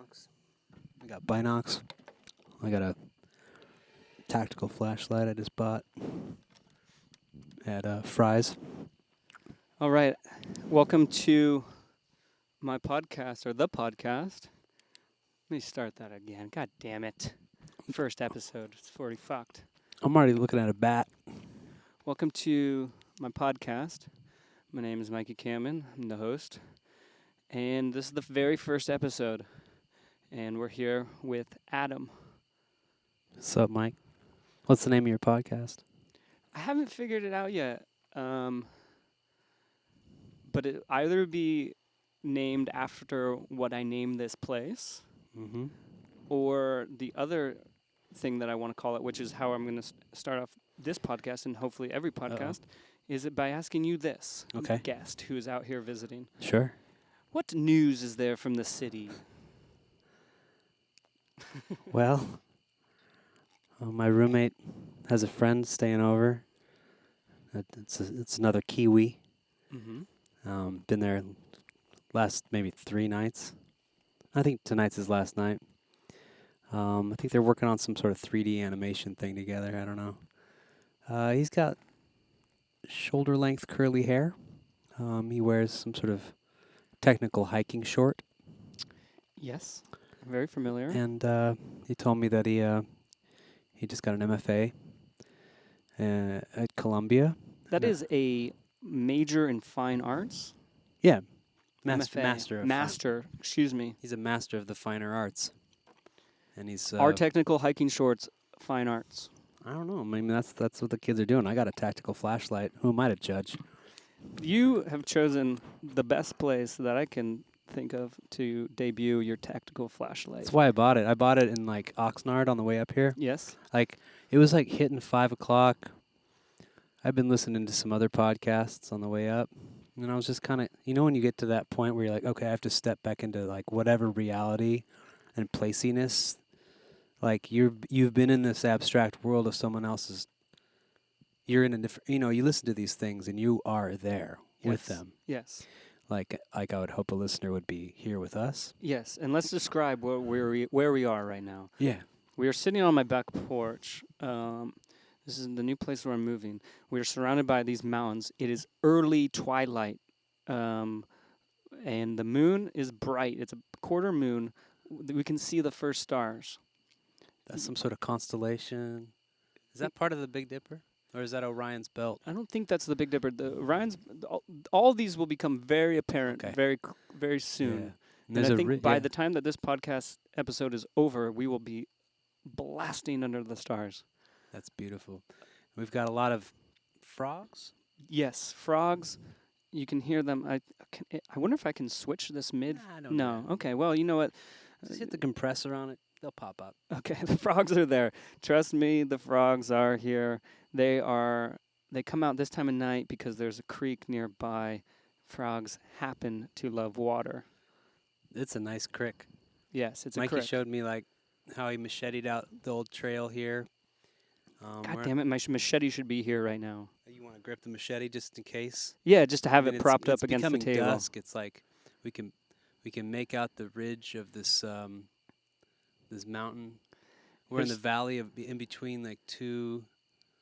binocs. I got binocs. I got a tactical flashlight I just bought at Fry's. All right. Welcome to my podcast, or the podcast. Let me start that again. God damn it. First episode. It's already fucked. I'm already looking at a bat. Welcome to my podcast. My name is Mikey Cameron. I'm the host. And this is the very first episode. And we're here with Adam. What's up, Mike? What's the name of your podcast? I haven't figured it out yet. But it either be named after what I named this place, Mm-hmm. or the other thing that I want to call it, which is how I'm going to start off this podcast and hopefully every podcast, is it by asking you this, Okay. guest who is out here visiting. Sure. What news is there from the city? Well, my roommate has a friend staying over. It's another Kiwi. Mm-hmm. Been there last maybe 3 nights. I think tonight's his last night. I think they're working on some sort of 3D animation thing together. I don't know. He's got shoulder-length curly hair. He wears some sort of technical hiking short. Yes, very familiar. And he told me that he just got an MFA at Columbia. That is a major in fine arts. Yeah, MFA. master. Excuse me. He's a master of the finer arts, and he's Our technical hiking shorts, fine arts. I don't know. I mean, that's what the kids are doing. I got a tactical flashlight. Who am I to judge? You have chosen the best place that I can think of to debut your tactical flashlight. That's why I bought it. I bought it in like Oxnard on the way up here. Yes. Like it was like hitting 5 o'clock. I've been listening to some other podcasts on the way up, and I was just kind of, when you get to that point where you're like, okay, I have to step back into like whatever reality and placiness. Like you've been in this abstract world of someone else's. You're in a different, you listen to these things and you are there with them. Yes. Like I would hope a listener would be here with us. Yes, and let's describe where we are right now. Yeah. We are sitting on my back porch. This is the new place where I'm moving. We are surrounded by these mountains. It is early twilight, and the moon is bright. It's a quarter moon. We can see the first stars. That's some sort of constellation. Is that part of the Big Dipper? Or is that Orion's belt? I don't think that's the Big Dipper. The Orion's, all these will become very apparent very soon. Yeah. And I think by the time that this podcast episode is over, we will be blasting under the stars. That's beautiful. We've got a lot of frogs. Yes, frogs. You can hear them. I wonder if I can switch this mid. I don't No. know. Okay. Well, you know what? Just hit the compressor on it. They'll pop up. Okay, the frogs are there. Trust me, the frogs are here. They come out this time of night because there's a creek nearby. Frogs happen to love water. It's a nice crick. Yes, it's a Mikey creek. showed me like how he macheted out the old trail here. God damn it, my machete should be here right now. You want to grip the machete just in case? Yeah, just to have I mean, it propped it's up against the becoming table. dusk. It's like we can make out the ridge of this this mountain. We're in the valley in between like two.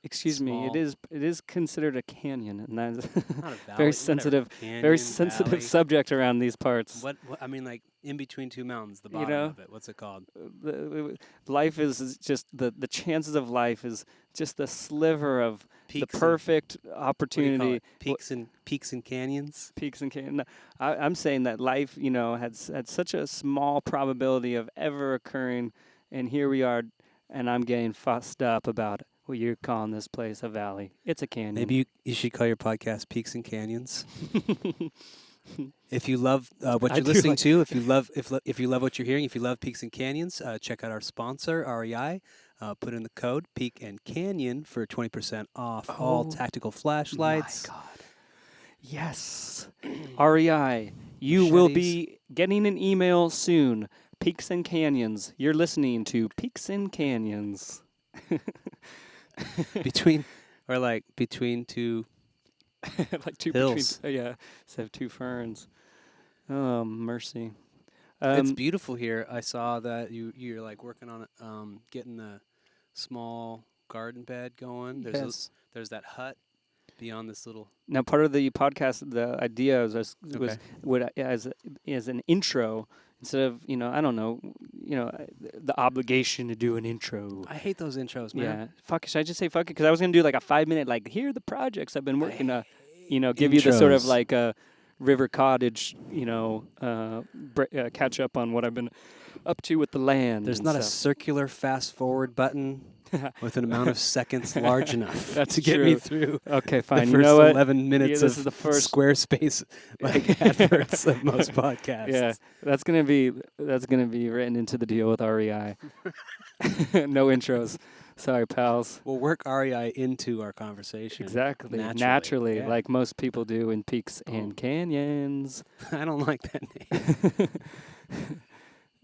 Excuse me, it is considered a canyon, and that's Not a valley, very sensitive, Canyon, very sensitive valley. subject around these parts. What I mean, like in between two mountains, the bottom of it. What's it called? Life is just the chances of life is just the sliver of Peaks the perfect opportunity. Peaks and canyons. Peaks and canyons. No, I'm saying that life, had such a small probability of ever occurring, and here we are, and I'm getting fussed up about what you're calling this place a valley. It's a canyon. Maybe you should call your podcast Peaks and Canyons. If you love what you're listening to, if you love what you're hearing, if you love Peaks and Canyons, check out our sponsor, REI. Put in the code Peak and Canyon for 20% off all tactical flashlights. My God. Yes. REI, you will be getting an email soon. Peaks and Canyons. You're listening to Peaks and Canyons. between two like two hills. Between, yeah, instead of two ferns. Oh, mercy. It's Um, beautiful here. I saw that you're like working on getting the small garden bed going. yes. There's that hut beyond this little. Now, part of the podcast, the idea was Okay. would as an intro instead of I don't know the obligation to do an intro. I hate those intros, man. Yeah, fuck. Should I just say fuck it? Because I was gonna do like a 5 minute like here are the projects I've been I working. hate Give you the sort of intros. like River Cottage, catch up on what I've been up to with the land. There's and not a stuff. circular fast forward button with an amount of seconds large enough That's to get me true. through Okay, the fine. first You know what? 11 minutes this of is the first. Squarespace like adverts of most podcasts. Yeah, that's gonna be written into the deal with REI. No intros. Sorry, pals. We'll work REI into our conversation. Exactly. Naturally, yeah. like most people do in peaks and canyons. I don't like that name.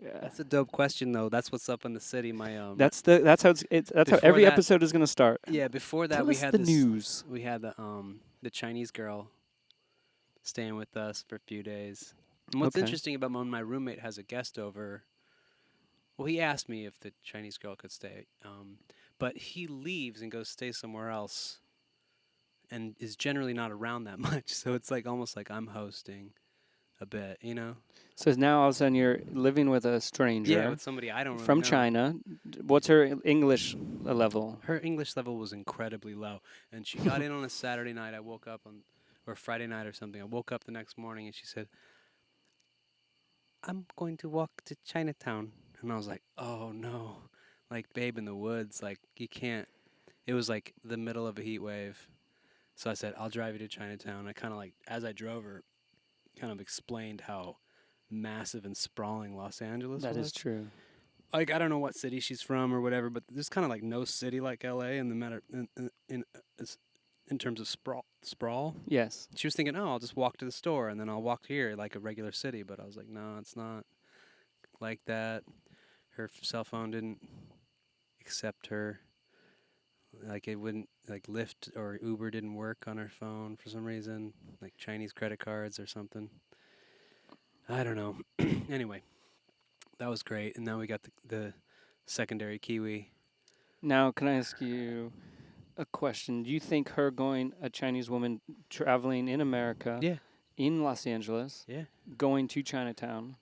Yeah. That's a dope question, though. That's what's up in the city. My That's how that's how Before every that- episode is gonna start. yeah. Before that, Tell we us had the this. news. We had the Chinese girl staying with us for a few days. And what's Okay. interesting about when my roommate has a guest over, well, he asked me if the Chinese girl could stay, but he leaves and goes stay somewhere else, and is generally not around that much. So it's like almost like I'm hosting a bit, you know? So now all of a sudden you're living with a stranger Yeah, with somebody I don't really from know. China. What's her English level? Her English level was incredibly low, and she got in on a Saturday night. I woke up on, or Friday night or something. I woke up the next morning, and she said, "I'm going to walk to Chinatown," and I was like, "Oh no!" Like Babe in the Woods. Like you can't. It was like the middle of a heat wave, so I said, "I'll drive you to Chinatown." I kind of like, as I drove her, kind of explained how massive and sprawling Los Angeles That was. is true. Like I don't know what city she's from or whatever, but there's kind of like no city like LA in the matter in terms of sprawl. Yes. She was thinking, oh, I'll just walk to the store and then I'll walk here like a regular city, but I was like, no, it's not like that. Her cell phone didn't accept her. Like it wouldn't, like Lyft or Uber didn't work on her phone for some reason, like Chinese credit cards or something. I don't know. Anyway, that was great, and now we got the secondary Kiwi. Now, can I ask you a question? Do you think a Chinese woman traveling in America, Yeah, in Los Angeles, yeah. going to Chinatown?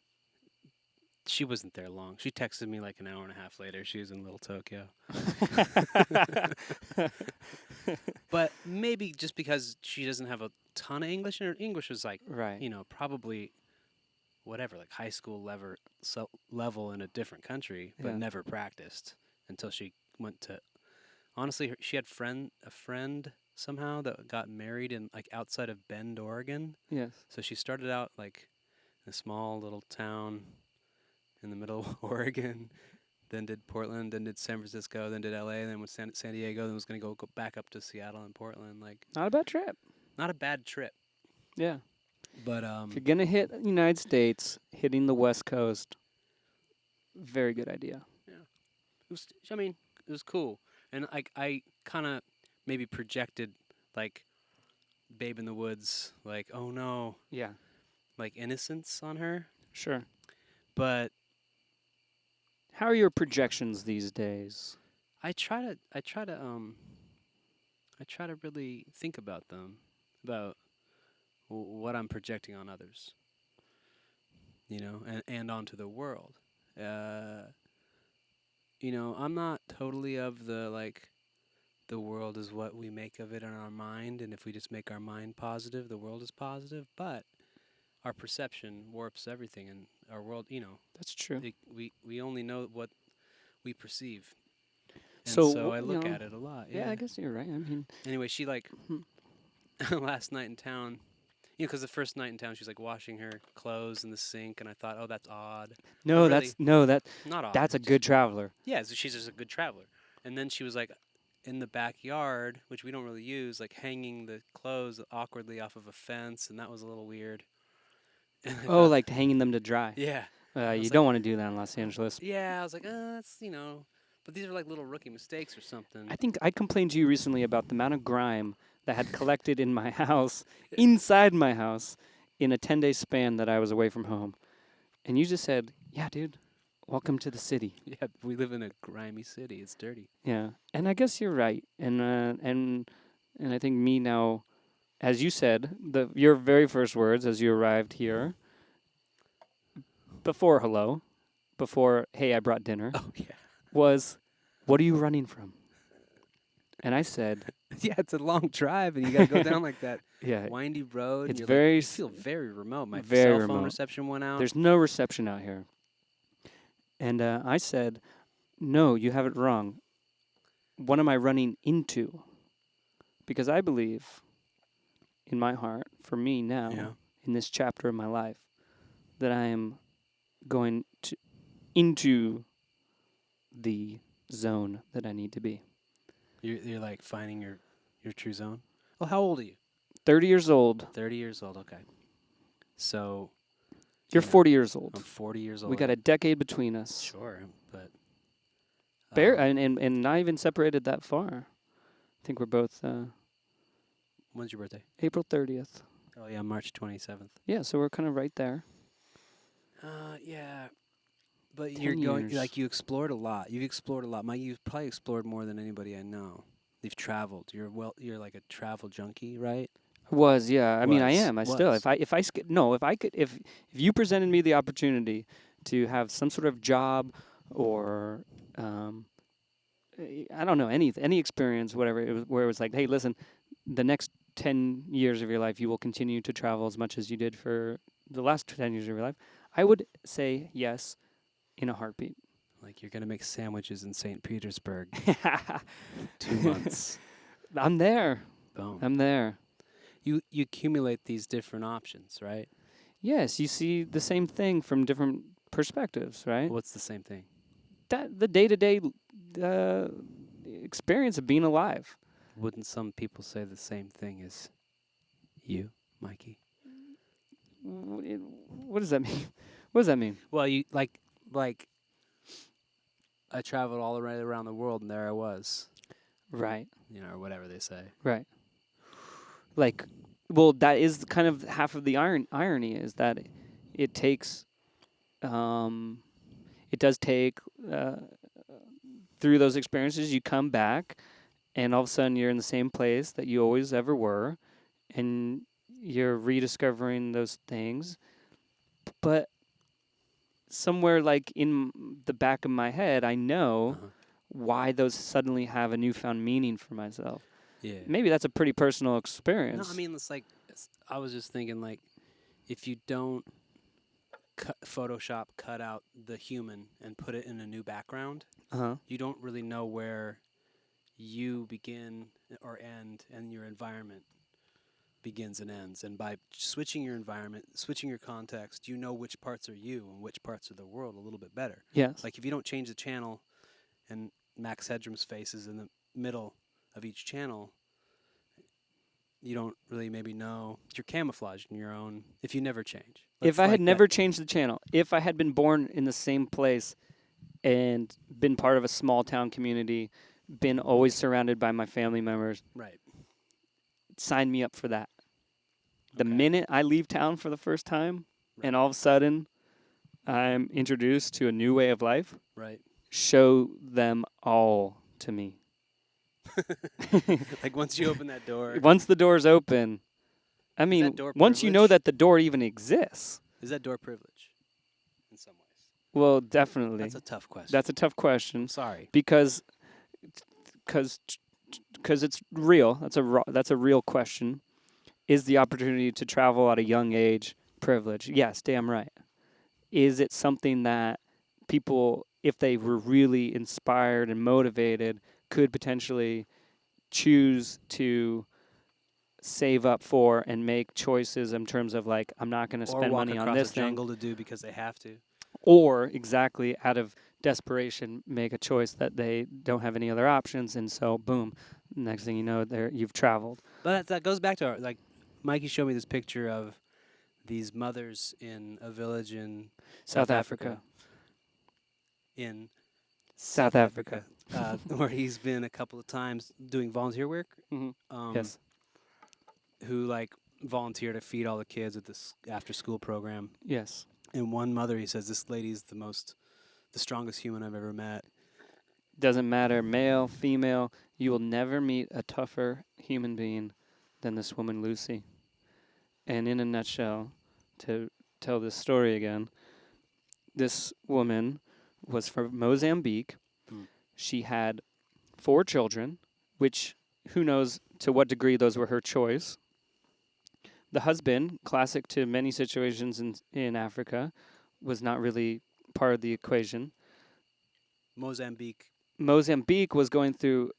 She wasn't there long. She texted me like an hour and a half later. She was in Little Tokyo. But maybe just because she doesn't have a ton of English, and her English was like, Right. probably whatever, like high school level in a different country, but Yeah. never practiced until she went to. Honestly, she had a friend somehow that got married in like outside of Bend, Oregon. Yes. So she started out like in a small little town in the middle of Oregon, then did Portland, then did San Francisco, then did LA, then went San Diego, then was going to go back up to Seattle and Portland. Like, Not a bad trip. not a bad trip. Yeah. But If you're gonna hit the United States, hitting the West Coast, very good idea. it was cool. And like I kind of maybe projected like Babe in the Woods, like, oh no, Yeah. like innocence on her. Sure. But How are your projections these days? I try to really think about them, about what I'm projecting on others, and onto the world. I'm not totally of the like, the world is what we make of it in our mind, and if we just make our mind positive, the world is positive. But our perception warps everything, and our world, That's true. we only know what we perceive. And So, so I you look know, at it a lot. Yeah, I guess you're right. I mean, Anyway, she like Mhm. last night in town, because the first night in town she's like washing her clothes in the sink, and I thought, oh, that's odd. no, really- Not odd. that's a just- good traveler. Yeah, so she's just a good traveler. And then she was like in the backyard, which we don't really use, like hanging the clothes awkwardly off of a fence, and that was a little weird. And I Oh, thought- like hanging them to dry. yeah, You was don't want to do that in Los Angeles. yeah. I was like, that's but these are like little rookie mistakes or something. I think I complained to you recently about the amount of grime that had collected in my house, inside my house, in a 10-day span that I was away from home. And you just said, "Yeah, dude, welcome to the city." Yeah, we live in a grimy city. It's dirty. Yeah, and I guess you're right. And I think me now, as you said, your very first words as you arrived here, before hello, before hey, I brought dinner, Oh yeah. was, "What are you running from?" And I said, Yeah, it's a long drive, and you got to go down like that "Yeah, windy road. it's And you're like, very you feel very remote. My very cell phone remote. reception went out. There's no reception out here." And I said, "No, you have it wrong. What am I running into?" Because I believe in my heart, for me now, Yeah. in this chapter of my life, that I am going into the zone that I need to be. You're like finding your true zone. Well, how old are you? 30 years old. 30 years old. Okay. So You're you know, 40 years old. I'm 40 years old. We got a decade between us. Sure, but And not even separated that far. I think we're both when's your birthday? April 30th. Oh yeah, March 27th. Yeah, so we're kind of right there. Yeah, but 10 you're going years. like you explored a lot. You've explored a lot. You've probably explored more than anybody I know. You've traveled. You're like a travel junkie, right? Was, yeah. I mean, I Was. am. I still. Was. If you presented me the opportunity to have some sort of job or I don't know, any experience, whatever it was, where it was like, hey, listen, the next 10 years of your life, you will continue to travel as much as you did for the last 10 years of your life, I would say yes in a heartbeat. Like you're gonna make sandwiches in St. Petersburg. 2 months. I'm there. Boom. I'm there. You accumulate these different options, right? Yes, you see the same thing from different perspectives, right? What's the same thing? That the day-to-day experience of being alive. Wouldn't some people say the same thing as you, Mikey? What does that mean? What does that mean? Well, you like I traveled all around the world, and there I was. Right. Or whatever they say. Right. Like, well, that is kind of half of the irony is that it takes, it does take, through those experiences, you come back, and all of a sudden you're in the same place that you always ever were, and you're rediscovering those things. But somewhere like in the back of my head, I know why those suddenly have a newfound meaning for myself. Yeah. Maybe that's a pretty personal experience. No, I mean, it's like, I was just thinking, like, if you don't Photoshop cut out the human and put it in a new background, you don't really know where you begin or end and your environment begins and ends. And by switching your environment, switching your context, you know which parts are you and which parts are the world a little bit better. Yes. Like if you don't change the channel and Max Headroom's face is in the middle of each channel, you don't really maybe know you're camouflaged in your own if you never change. If I had never changed the channel, if I had been born in the same place and been part of a small town community, been always surrounded by my family members, right, sign me up for that. The minute I leave town for the first time and all of a sudden I'm introduced to a new way of life, right, show them all to me. Like once you open that door. Once the door's open, I mean, once you know that the door even exists. Is that door privilege in some ways? Well, definitely. That's a tough question. That's a tough question. Sorry. Because it's real. That's a real question. Is the opportunity to travel at a young age privilege? Yes, damn right. Is it something that people, if they were really inspired and motivated, could potentially choose to save up for and make choices in terms of like, I'm not going to spend money on this thing. Or walk across a jungle to do because they have to. Or exactly out of desperation, make a choice that they don't have any other options, and so boom, next thing you know, you've traveled. But that goes back to like Mikey showed me this picture of these mothers in a village in South Africa. In South Africa. Where he's been a couple of times doing volunteer work. Mm-hmm. Yes. Who like volunteer to feed all the kids at this after-school program. Yes. And one mother, he says, this lady's the strongest human I've ever met. Doesn't matter, male, female, you will never meet a tougher human being than this woman, Lucy. And in a nutshell, to tell this story again, this woman was from Mozambique. Hmm. She had 4 children, which who knows to what degree those were her choice. The husband, classic to many situations in Africa, was not really part of the equation. Mozambique Mozambique was going through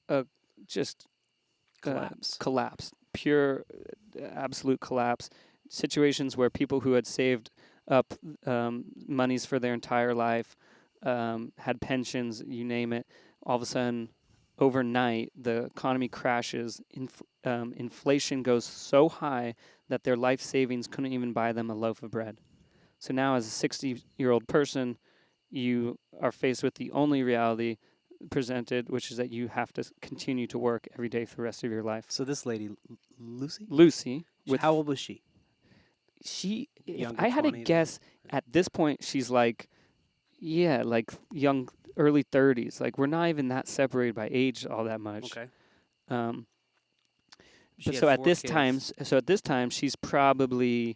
a just collapse. pure, absolute collapse. Situations where people who had saved up monies for their entire life, had pensions, you name it, all of a sudden, overnight, the economy crashes. Inflation goes so high that their life savings couldn't even buy them a loaf of bread. So now, as a 60-year-old person, you are faced with the only reality presented, which is that you have to continue to work every day for the rest of your life. So this lady, Lucy? Lucy, with How old was she? if Younger I had to 20s, guess, at this point, she's like young, early 30s. Like, we're not even that separated by age all that much. Okay. Um, She but had so at 4 this time, she's probably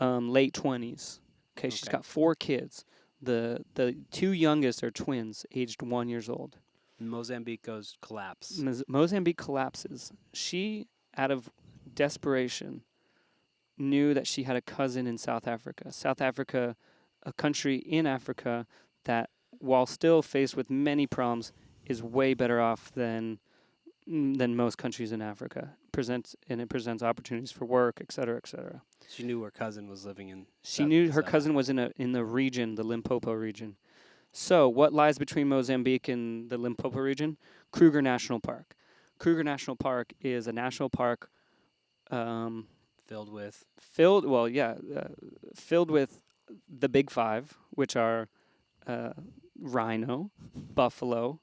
late 20s. Okay, she's Okay. got 4 kids. The 2 youngest are twins, aged 1 year old. Mozambique goes collapse. Mozambique collapses. She, out of desperation, knew that she had a cousin in South Africa. South Africa, a country in Africa that, while still faced with many problems, is way better off than most countries in Africa. It presents opportunities for work, et cetera, et cetera. She knew her cousin was living in. She knew her cousin was in the region, the Limpopo region. So, what lies between Mozambique and the Limpopo region? Kruger National Park. Kruger National Park is a national park Filled with. filled with the big 5, which are rhino, buffalo,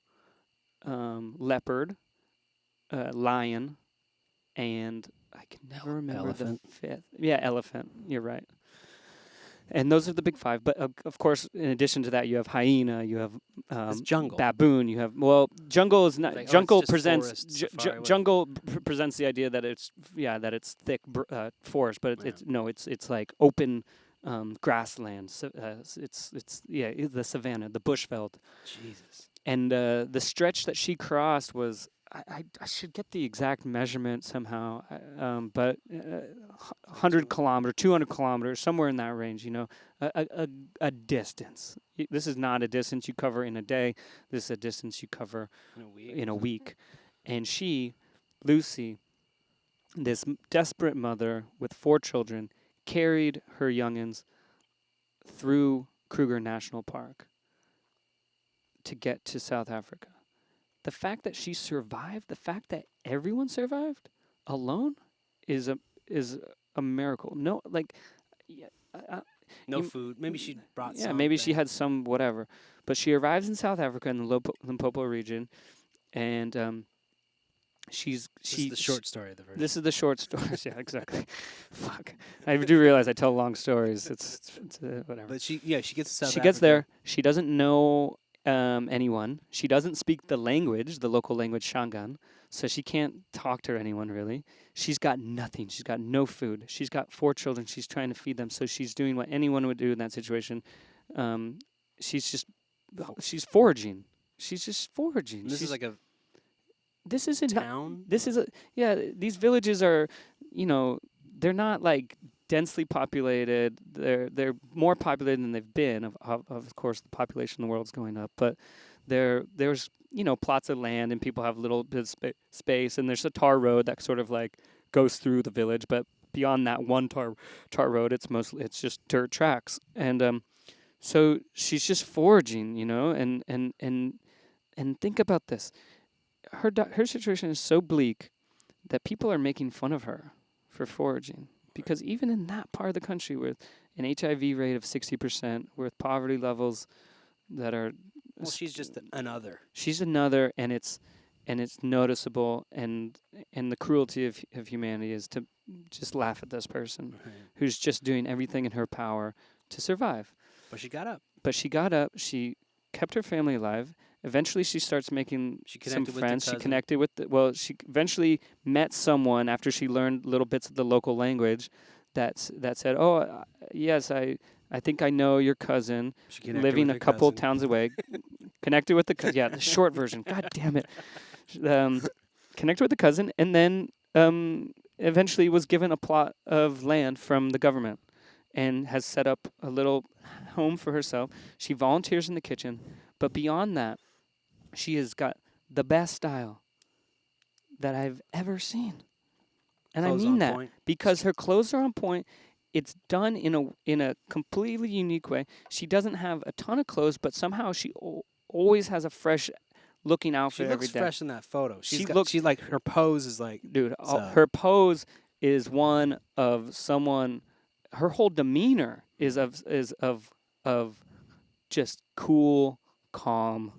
leopard, lion, and I can never remember elephant. the 5th. Yeah, elephant. You're right. And those are the big 5. But of course, in addition to that, you have hyena, you have It's jungle. baboon. You have jungle is not Like, jungle it's just presents forest safari, what? jungle presents the idea that it's thick forest, but it's like open grassland. So, it's the savanna, the bushveld. Jesus. And the stretch that she crossed was, I should get the exact measurement somehow, but 100 kilometers, 200 kilometers, somewhere in that range, a distance. This is not a distance you cover in a day. This is a distance you cover in a week. And she, Lucy, this desperate mother with 4 children, carried her youngins through Kruger National Park to get to South Africa. The fact that she survived, the fact that everyone survived alone is a miracle. No, like, No food. Maybe she brought some. maybe she had some whatever. But she arrives in South Africa in the Limpopo region, and This is the short story of the version. This is the short stories. Yeah, exactly. Fuck. I do realize I tell long stories. It's whatever. But she gets to South Africa. She gets there. She doesn't know anyone. She doesn't speak the language, the local language, Shangan, so she can't talk to anyone really. She's got nothing. She's got no food. She's got 4 children. She's trying to feed them, so she's doing what anyone would do in that situation. She's foraging. She's just foraging. And this is like a this is a town? This is these villages are, they're not like densely populated. They're more populated than they've been. Of course, the population in the world is going up, but there's plots of land and people have a little bit of space, and there's a tar road that sort of like goes through the village. But beyond that one tar road, it's just dirt tracks, and so she's just foraging, and think about this. Her situation is so bleak that people are making fun of her for foraging. Because even in that part of the country with an HIV rate of 60%, with poverty levels that are... Well, she's just another. She's another, and it's noticeable, and the cruelty of humanity is to just laugh at this person who's just doing everything in her power to survive. But she got up. But she got up. She kept her family alive. Eventually, she starts making She some connected with her friends. She cousin. connected with she eventually met someone after she learned little bits of the local language that said, "Oh, yes, I think I know your cousin, She connected living with a her couple of cousin. towns away." Connected with the short version. God damn it. Connected with the cousin, and then eventually was given a plot of land from the government, and has set up a little home for herself. She volunteers in the kitchen, but beyond that, she has got the best style that I've ever seen. And Clothes I mean on that point. because her clothes are on point. It's done in a completely unique way. She doesn't have a ton of clothes, but somehow she always has a fresh looking outfit She looks every day. fresh in that photo. She looks- She like her pose is like Dude, so- her pose is one of someone. Her whole demeanor is of just cool, calm,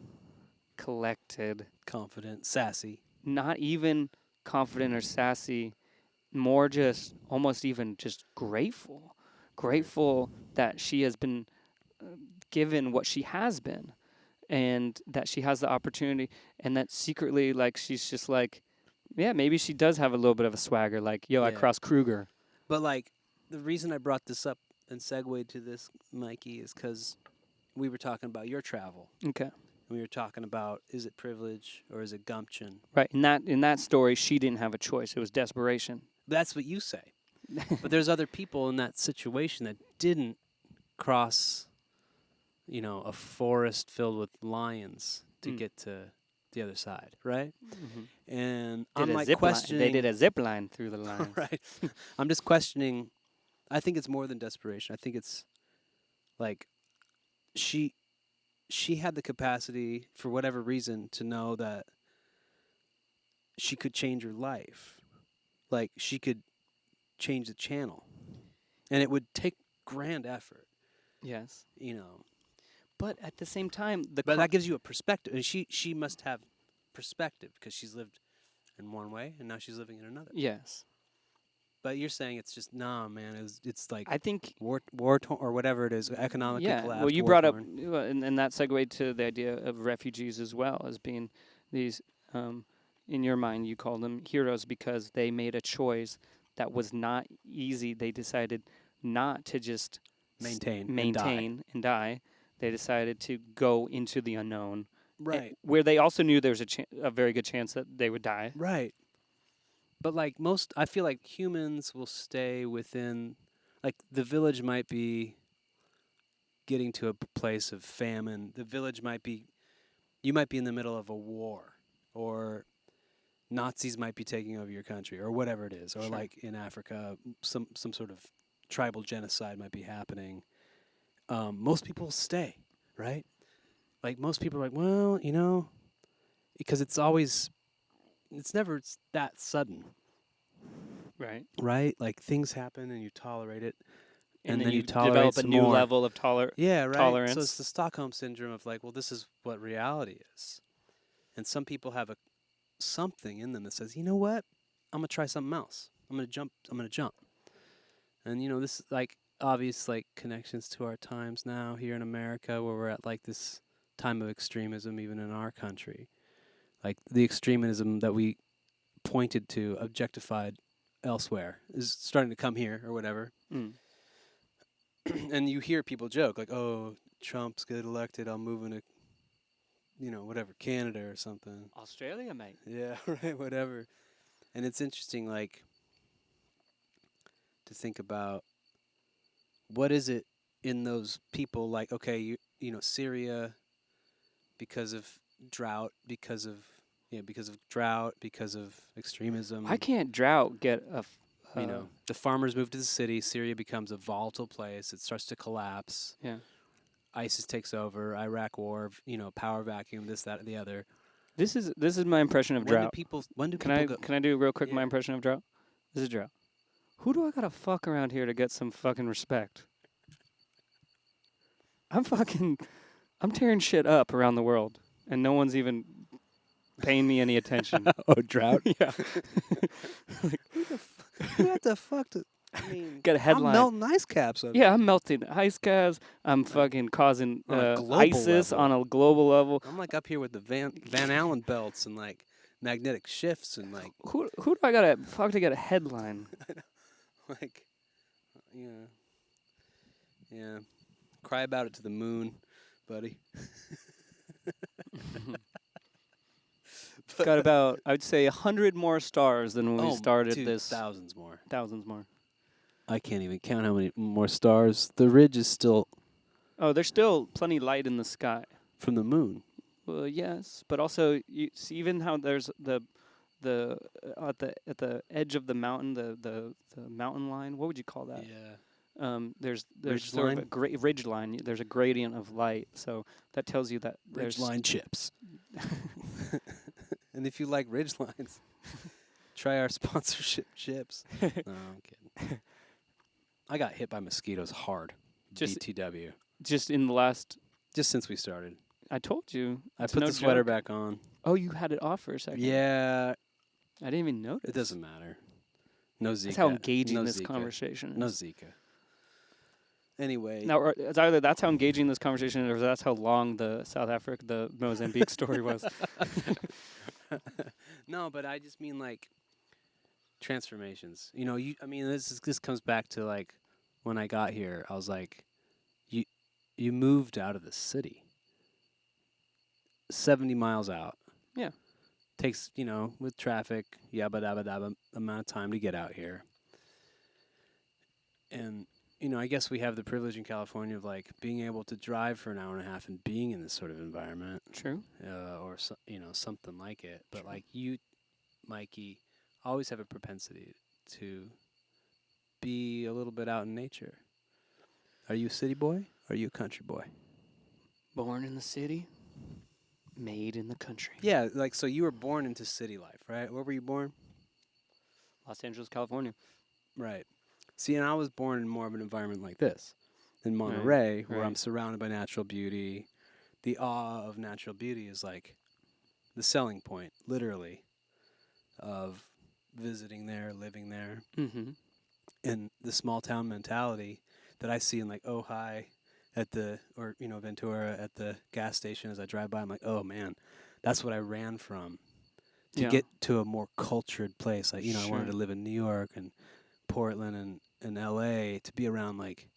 collected, confident, sassy. not even confident or sassy, more just almost even just grateful that she has been given what she has been, and that she has the opportunity, and that secretly, like, she's just like, yeah, maybe she does have a little bit of a swagger, like, yo, I Yeah. crossed Kruger. But like the reason I brought this up and segued to this, Mikey, is because we were talking about your travel. Okay. We were talking about, is it privilege or is it gumption? Right. In that story, she didn't have a choice. It was desperation. That's what you say. But there's other people in that situation that didn't cross, a forest filled with lions to get to the other side, right? Mm-hmm. And Did I'm a like zip line. questioning. They did a zip line through the lines. Right. I'm just questioning. I think it's more than desperation. I think it's like she had the capacity for whatever reason to know that she could change her life. Like she could change the channel. And it would take grand effort, Yes. you know. But at the same time, But that gives you a perspective. And she must have perspective because she's lived in one way and now she's living in another. Yes. But you're saying it's just, nah, man. It's like I think war or whatever it is, economically collapsed. well, you brought up, war-torn. and that segued to the idea of refugees as well, as being these, in your mind, you call them heroes because they made a choice that was not easy. They decided not to just maintain and die. They decided to go into the unknown, right, where they also knew there was a very good chance that they would die. right. But like I feel like humans will stay within, like the village might be getting to a place of famine. The village you might be in the middle of a war, or Nazis might be taking over your country, or whatever it is, or Sure. like in Africa, some sort of tribal genocide might be happening. Most people stay, right? Like most people are like, well, because it's never that sudden, Right. right? Like things happen and you tolerate it, And then you you tolerate develop a some new more. level of Yeah, right. tolerance. So it's the Stockholm syndrome of like, well, this is what reality is, and some people have something in them that says, you know what, I'm gonna try something else. I'm gonna jump. And this is like obvious like connections to our times now here in America, where we're at like this time of extremism, even in our country, like the extremism that we pointed to, objectified elsewhere, is starting to come here or whatever. Mm. And you hear people joke like, "Oh, Trump's get elected, I'll move into, whatever, Canada or something." Australia, mate. Yeah, right, whatever. And it's interesting, like, to think about what is it in those people, like, okay, Syria, because of drought, because of extremism. Why can't drought get The farmers move to the city. Syria becomes a volatile place. It starts to collapse. Yeah. ISIS takes over. Iraq war. Power vacuum. This, that, and the other. This is my impression of drought. When do Can people go? I do real quick my Yeah. impression of drought? This is drought. Who do I gotta fuck around here to get some fucking respect? I'm tearing shit up around the world, and no one's even paying me any attention. Oh, drought. Yeah. Who the fuck? I mean, Got a I'm headline. melting ice caps. Yeah, I'm melting ice caps. I'm fucking causing on a global ISIS level. on a global level. I'm like up here with the Van Allen belts and like magnetic shifts and like Who do I gotta fuck to get a headline? like yeah. Cry about it to the moon, buddy. Got about, I'd say, 100 more stars than when we started dude, this. thousands more. Thousands more. I can't even count how many more stars. The ridge is still Oh, there's still plenty light in the sky. from the moon. Well, yes, but also you see even how there's the at the edge of the mountain, the mountain line. What would you call that? Yeah. There's Ridge sort line? of a ridge line. There's a gradient of light, so that tells you that Ridge there's line chips. And if you like ridge lines, try our sponsorship chips. No, I'm kidding. I got hit by mosquitoes hard. Just- BTW. just in the last. Just since we started. I told you. I it's put no the sweater joke. back on. Oh, you had it off for a second. Yeah, I didn't even notice. it doesn't matter. No Zika. That's how engaging no this Zika. conversation is. No Zika. Anyway. Now, it's either that's how engaging this conversation is, or that's how long the Mozambique story was. No, but I just mean like transformations. You know, this comes back to like when I got here. I was like, you moved out of the city. 70 miles out. Yeah. Takes, with traffic, yabba dabba dabba amount of time to get out here. And, I guess we have the privilege in California of like being able to drive for an hour and a half and being in this sort of environment. True. Or something like it. But like you, Mikey, always have a propensity to be a little bit out in nature. Are you a city boy? Or are you a country boy? Born in the city, made in the country. Yeah, like so you were born into city life, right? Where were you born? Los Angeles, California. Right. See, and I was born in more of an environment like this, in Monterey, where I'm right. surrounded by natural beauty. The awe of natural beauty is like the selling point, literally, of visiting there, living there. Mm-hmm. And the small town mentality that I see in like Ojai Ventura at the gas station as I drive by, I'm like, oh man, that's what I ran from to get to a more cultured place. Like, I wanted to live in New York and Portland and LA, to be around like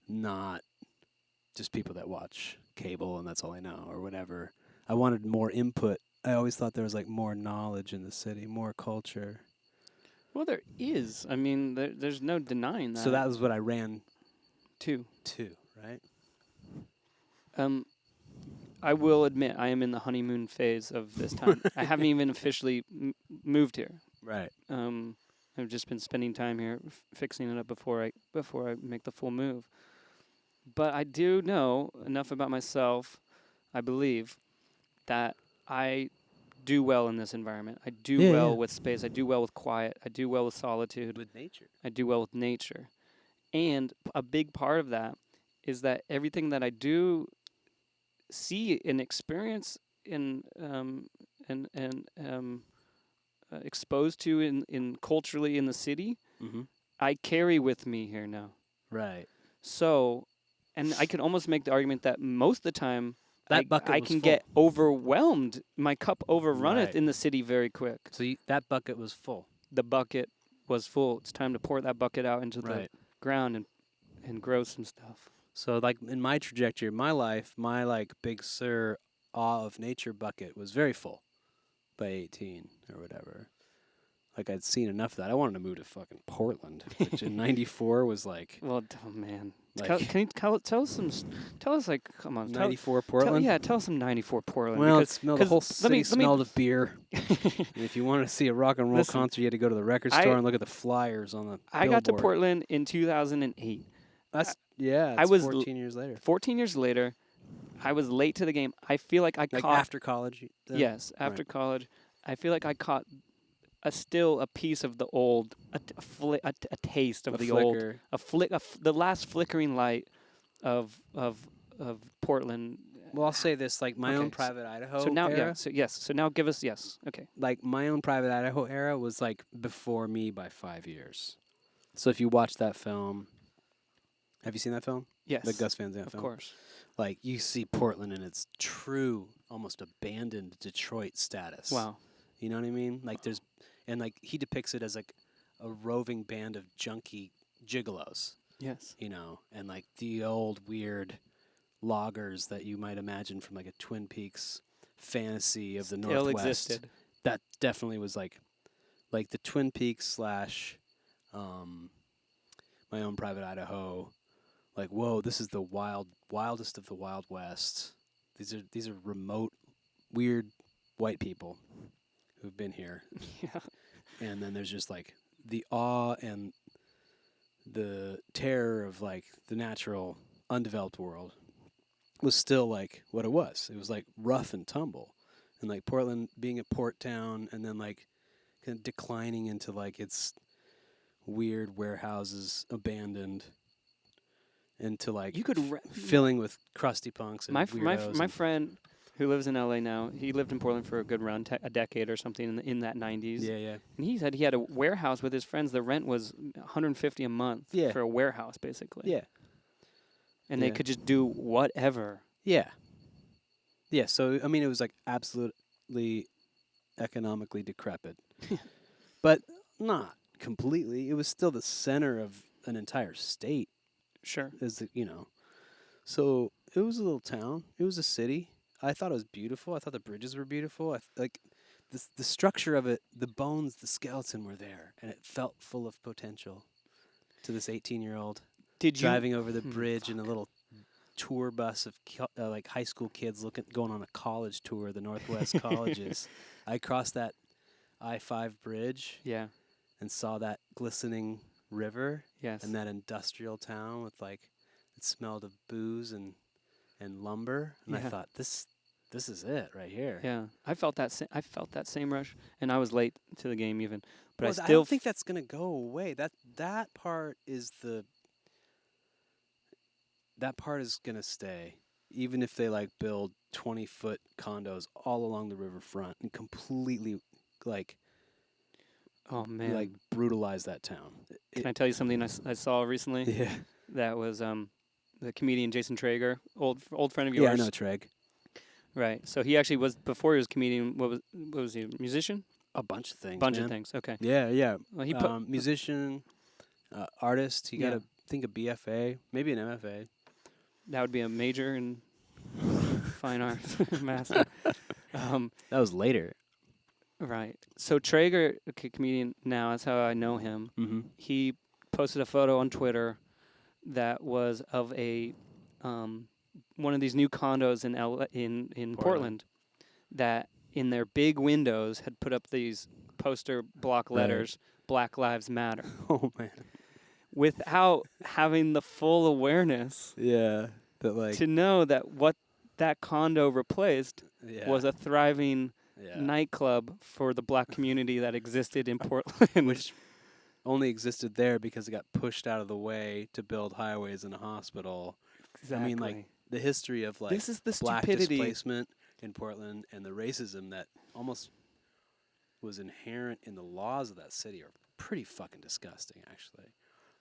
not just people that watch cable and that's all I know or whatever. I wanted more input. I always thought there was like more knowledge in the city, more culture. Well, there is. I mean, there's no denying that. So that was what I ran to, right? I will admit I am in the honeymoon phase of this time. I haven't even officially moved here. Right. I've just been spending time here fixing it up before I make the full move. But I do know enough about myself, I believe, that I do well in this environment. I do well with space. I do well with quiet. I do well with solitude. With nature. I do well with nature. And a big part of that is that everything that I do see and experience exposed to in culturally in the city, I carry with me here now. Right. So, and I can almost make the argument that most of the time I can full. get overwhelmed. My cup overrunneth Right. in the city very quick. So that bucket was full. The bucket was full. It's time to pour that bucket out into the ground and grow some stuff. So like in my trajectory, my life, my like Big Sur awe of nature bucket was very full by 18 or whatever. Like I'd seen enough of that. I wanted to move to fucking Portland, which in '94 was like. Well, oh man, like can you tell us like, come on, '94 Portland? Tell us some '94 Portland. Well, because, the whole city let me smelled of beer. And if you wanted to see a rock and roll concert, you had to go to the record store and look at the flyers on the. I got to Portland in 2008. That's I was 14 years later. 14 years later, I was late to the game. I feel like I caught after college. Yes, after college, I feel like I caught still a piece of the old, a taste of the flicker. old, the last flickering light of Portland. Well, I'll say this: like my own private Idaho. So now, era, So now, give us okay. Like my own private Idaho era was like before me by 5 years. So if you watch that film, have you seen that film? Yes. The Gus Van Sant Of film? course. Like, you see Portland in its true, almost abandoned Detroit status. Wow. You know what I mean? Like, he depicts it as, like, a roving band of junkie gigolos, Yes. you know, and, like, the old weird loggers that you might imagine from, like, a Twin Peaks fantasy of the Still Northwest. existed. That definitely was, like the Twin Peaks slash My Own Private Idaho. Like, whoa, this is the wildest of the Wild West. These are remote, weird white people who've been here. Yeah. And then there's just like the awe and the terror of like the natural, undeveloped world was still like what it was. It was like rough and tumble. And like Portland being a port town and then like kind of declining into like its weird warehouses abandoned into like You could filling with crusty punks and my weirdos. friend who lives in LA now. He lived in Portland for a good run, a decade or something in that 90s. Yeah, yeah. And he said he had a warehouse with his friends. The rent was $150 a month for a warehouse, basically. Yeah. And they could just do whatever. Yeah. Yeah, so I mean it was like absolutely economically decrepit. But not completely. It was still the center of an entire state. Sure. So it was a little town. It was a city. I thought it was beautiful. I thought the bridges were beautiful. Like the structure of it, the bones, the skeleton were there, and it felt full of potential to this 18-year-old driving over the bridge in a little tour bus of like high school kids going on a college tour, the Northwest colleges. I crossed that I-5 bridge. Yeah. And saw that glistening river. Yes. And that industrial town with like it smelled of booze and lumber. And I thought this is it right here. Yeah. I felt that same rush, and I was late to the game even, but I don't think that's gonna go away. That part is gonna stay, even if they like build 20-foot condos all along the riverfront and completely like. Oh man! Like brutalize that town. Can I tell you something I saw recently? Yeah. That was the comedian Jason Traeger, old friend of yours. Yeah, I know Treg. Right. So he actually was before he was a comedian. What was he? A musician? A bunch of things. Bunch of things. Okay. Yeah, yeah. Well, he musician, artist. He got a BFA, maybe an MFA. That would be a major in fine arts, master. That was later. Right. So Traeger, comedian now, that's how I know him. Mm-hmm. He posted a photo on Twitter that was of a one of these new condos in Portland that in their big windows had put up these poster block letters, Black Lives Matter. Oh man. Without having the full awareness. Yeah. That like to know that what that condo replaced was a thriving nightclub for the black community that existed in Portland. Which only existed there because it got pushed out of the way to build highways and a hospital. Exactly. I mean, like, the history of, like, this is the black stupidity. displacement in Portland and the racism that almost was inherent in the laws of that city are pretty fucking disgusting, actually.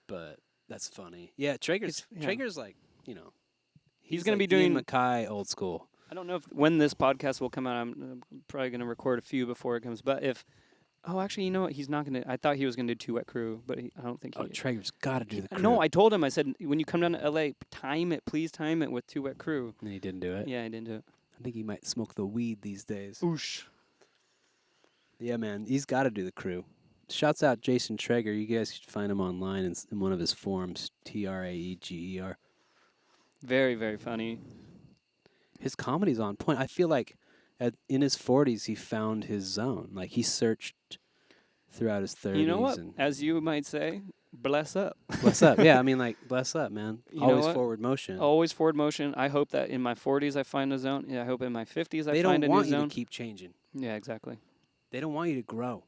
But that's funny. Yeah, Traeger's like, you know, he's going to like be doing Ian Mackay old school. I don't know when this podcast will come out. I'm probably going to record a few before it comes. But actually, you know what? He's not going to. I thought he was going to do Two Wet Crew, but I don't think he. Oh, Traeger's got to do the crew. No, I told him. I said, when you come down to LA, please time it with Two Wet Crew. And he didn't do it. Yeah, he didn't do it. I think he might smoke the weed these days. Oosh. Yeah, man, he's got to do the crew. Shouts out Jason Traeger. You guys should find him online in one of his forums. Traeger. Very, very funny. His comedy's on point. I feel like in his 40s, he found his zone. Like, he searched throughout his 30s. You know what? As you might say, bless up. Bless up. Yeah, I mean, like, bless up, man. Always forward motion. Always forward motion. I hope that in my 40s I find a zone. Yeah, I hope in my 50s I find a new zone. They don't want you to keep changing. Yeah, exactly. They don't want you to grow.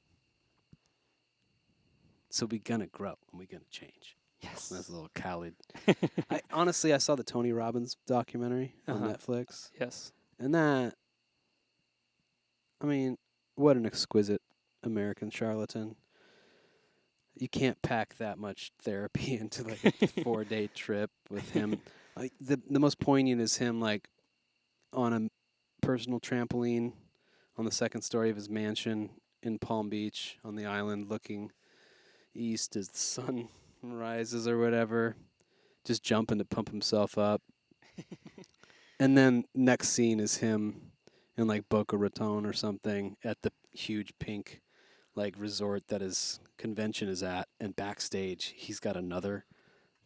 So we're going to grow, and we're going to change. Yes. That's a little Khaled. Honestly, I saw the Tony Robbins documentary on Netflix. Yes. And that, I mean, what an exquisite American charlatan. you can't pack that much therapy into like a 4-day trip with him. Like the most poignant is him like on a personal trampoline on the second story of his mansion in Palm Beach on the island, looking east as the sun rises or whatever, just jumping to pump himself up. And then next scene is him in like Boca Raton or something at the huge pink like resort that his convention is at, and backstage he's got another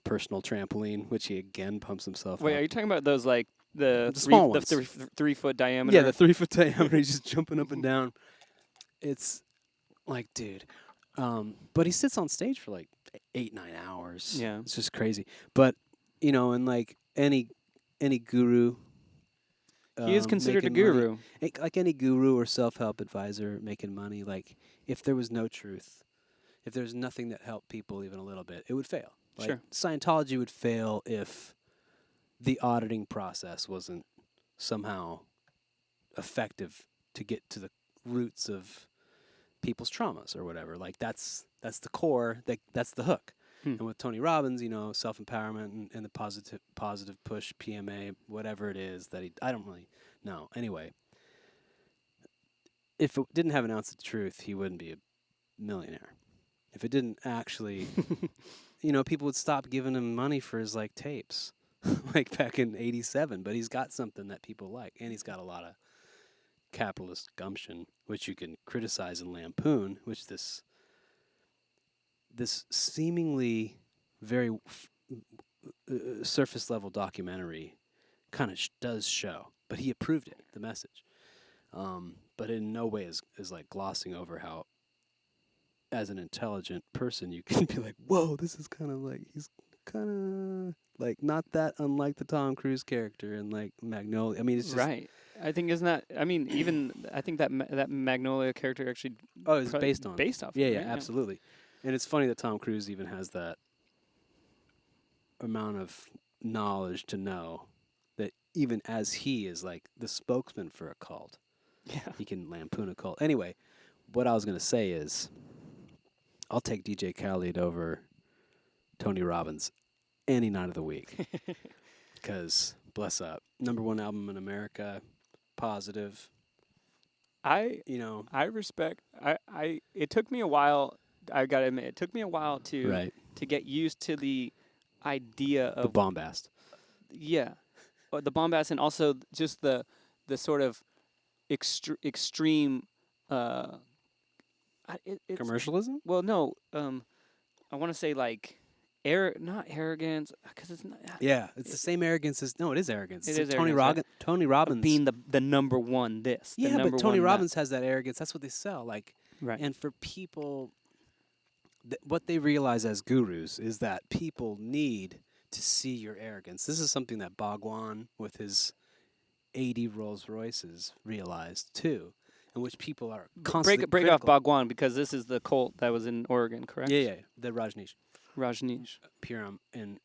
personal trampoline which he again pumps himself Wait, up. are you talking about those like the The three small the ones. 3 foot diameter? Yeah, the 3-foot diameter. He's just jumping up and down. It's like, dude. But he sits on stage for like 8-9 hours. Yeah. It's just crazy. But and like any guru, He is considered a making money, guru. like any guru or self-help advisor making money. Like if there was no truth, if there's nothing that helped people even a little bit, it would fail. Like Sure. Scientology would fail if the auditing process wasn't somehow effective to get to the roots of people's traumas or whatever. Like that's the core. That's the hook. Hmm. And with Tony Robbins, self empowerment and the positive push, PMA, whatever it is that I don't really know. Anyway, if it didn't have an ounce of truth, he wouldn't be a millionaire. If it didn't actually, people would stop giving him money for his like tapes, like back in '87. But he's got something that people like, and he's got a lot of capitalist gumption, which you can criticize and lampoon, which this seemingly very surface level documentary kind of does show. But he approved it, the message. But in no way is like glossing over how, as an intelligent person, you can be like, whoa, this is kind of like, he's kind of like not that unlike the Tom Cruise character in like Magnolia. I mean, it's just, Right. I think isn't that? I mean, even I think that that Magnolia character actually. oh, it's probably based on. Based off. Yeah, of, yeah, right? absolutely. And it's funny that Tom Cruise even has that amount of knowledge to know that even as he is like the spokesman for a cult, Yeah. he can lampoon a cult. Anyway, what I was going to say is I'll take DJ Khaled over Tony Robbins any night of the week because, bless up, #1 album in America, positive, I respect. It took me a while. I gotta admit, it took me a while to right? get used to the idea The of bombast. yeah, the bombast, and also just the sort of extreme. It's, Commercialism? well, no. I want to say like not arrogance, because it's not. Yeah, it's the same arrogance as it is arrogance. It It's is Tony arrogance, right? Tony Robbins Being the #1 this. The yeah, number but Tony one Robbins has that arrogance. That's what they sell. Like, that. Right. and for people, what they realize as gurus is that people need to see your arrogance. This is something that Bhagwan, with his 80 Rolls Royces, realized too, in which people are constantly Break off critical. Bhagwan, because this is the cult that was in Oregon, correct? Yeah, yeah, the Rajneesh Rajneesh. Purim in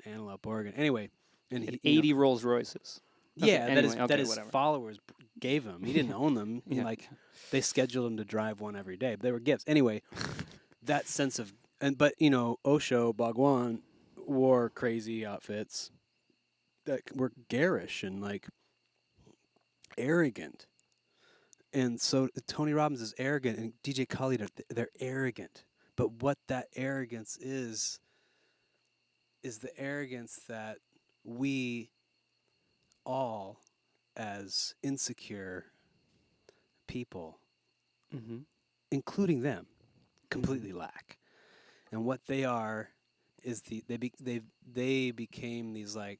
Antelope, Oregon. Anyway, and Had he, 80 Rolls Royces. yeah, Okay, that is anyway, that okay, his whatever. followers gave him. He didn't own them. Yeah. Like they scheduled him to drive one every day. But they were gifts. Anyway, that sense of but Osho Bhagwan wore crazy outfits that were garish and like arrogant. And so Tony Robbins is arrogant, and DJ Khaled they're arrogant. But what that arrogance is the arrogance that we all, as insecure people, Mm-hmm. including them, completely lack. And what they are is they became these like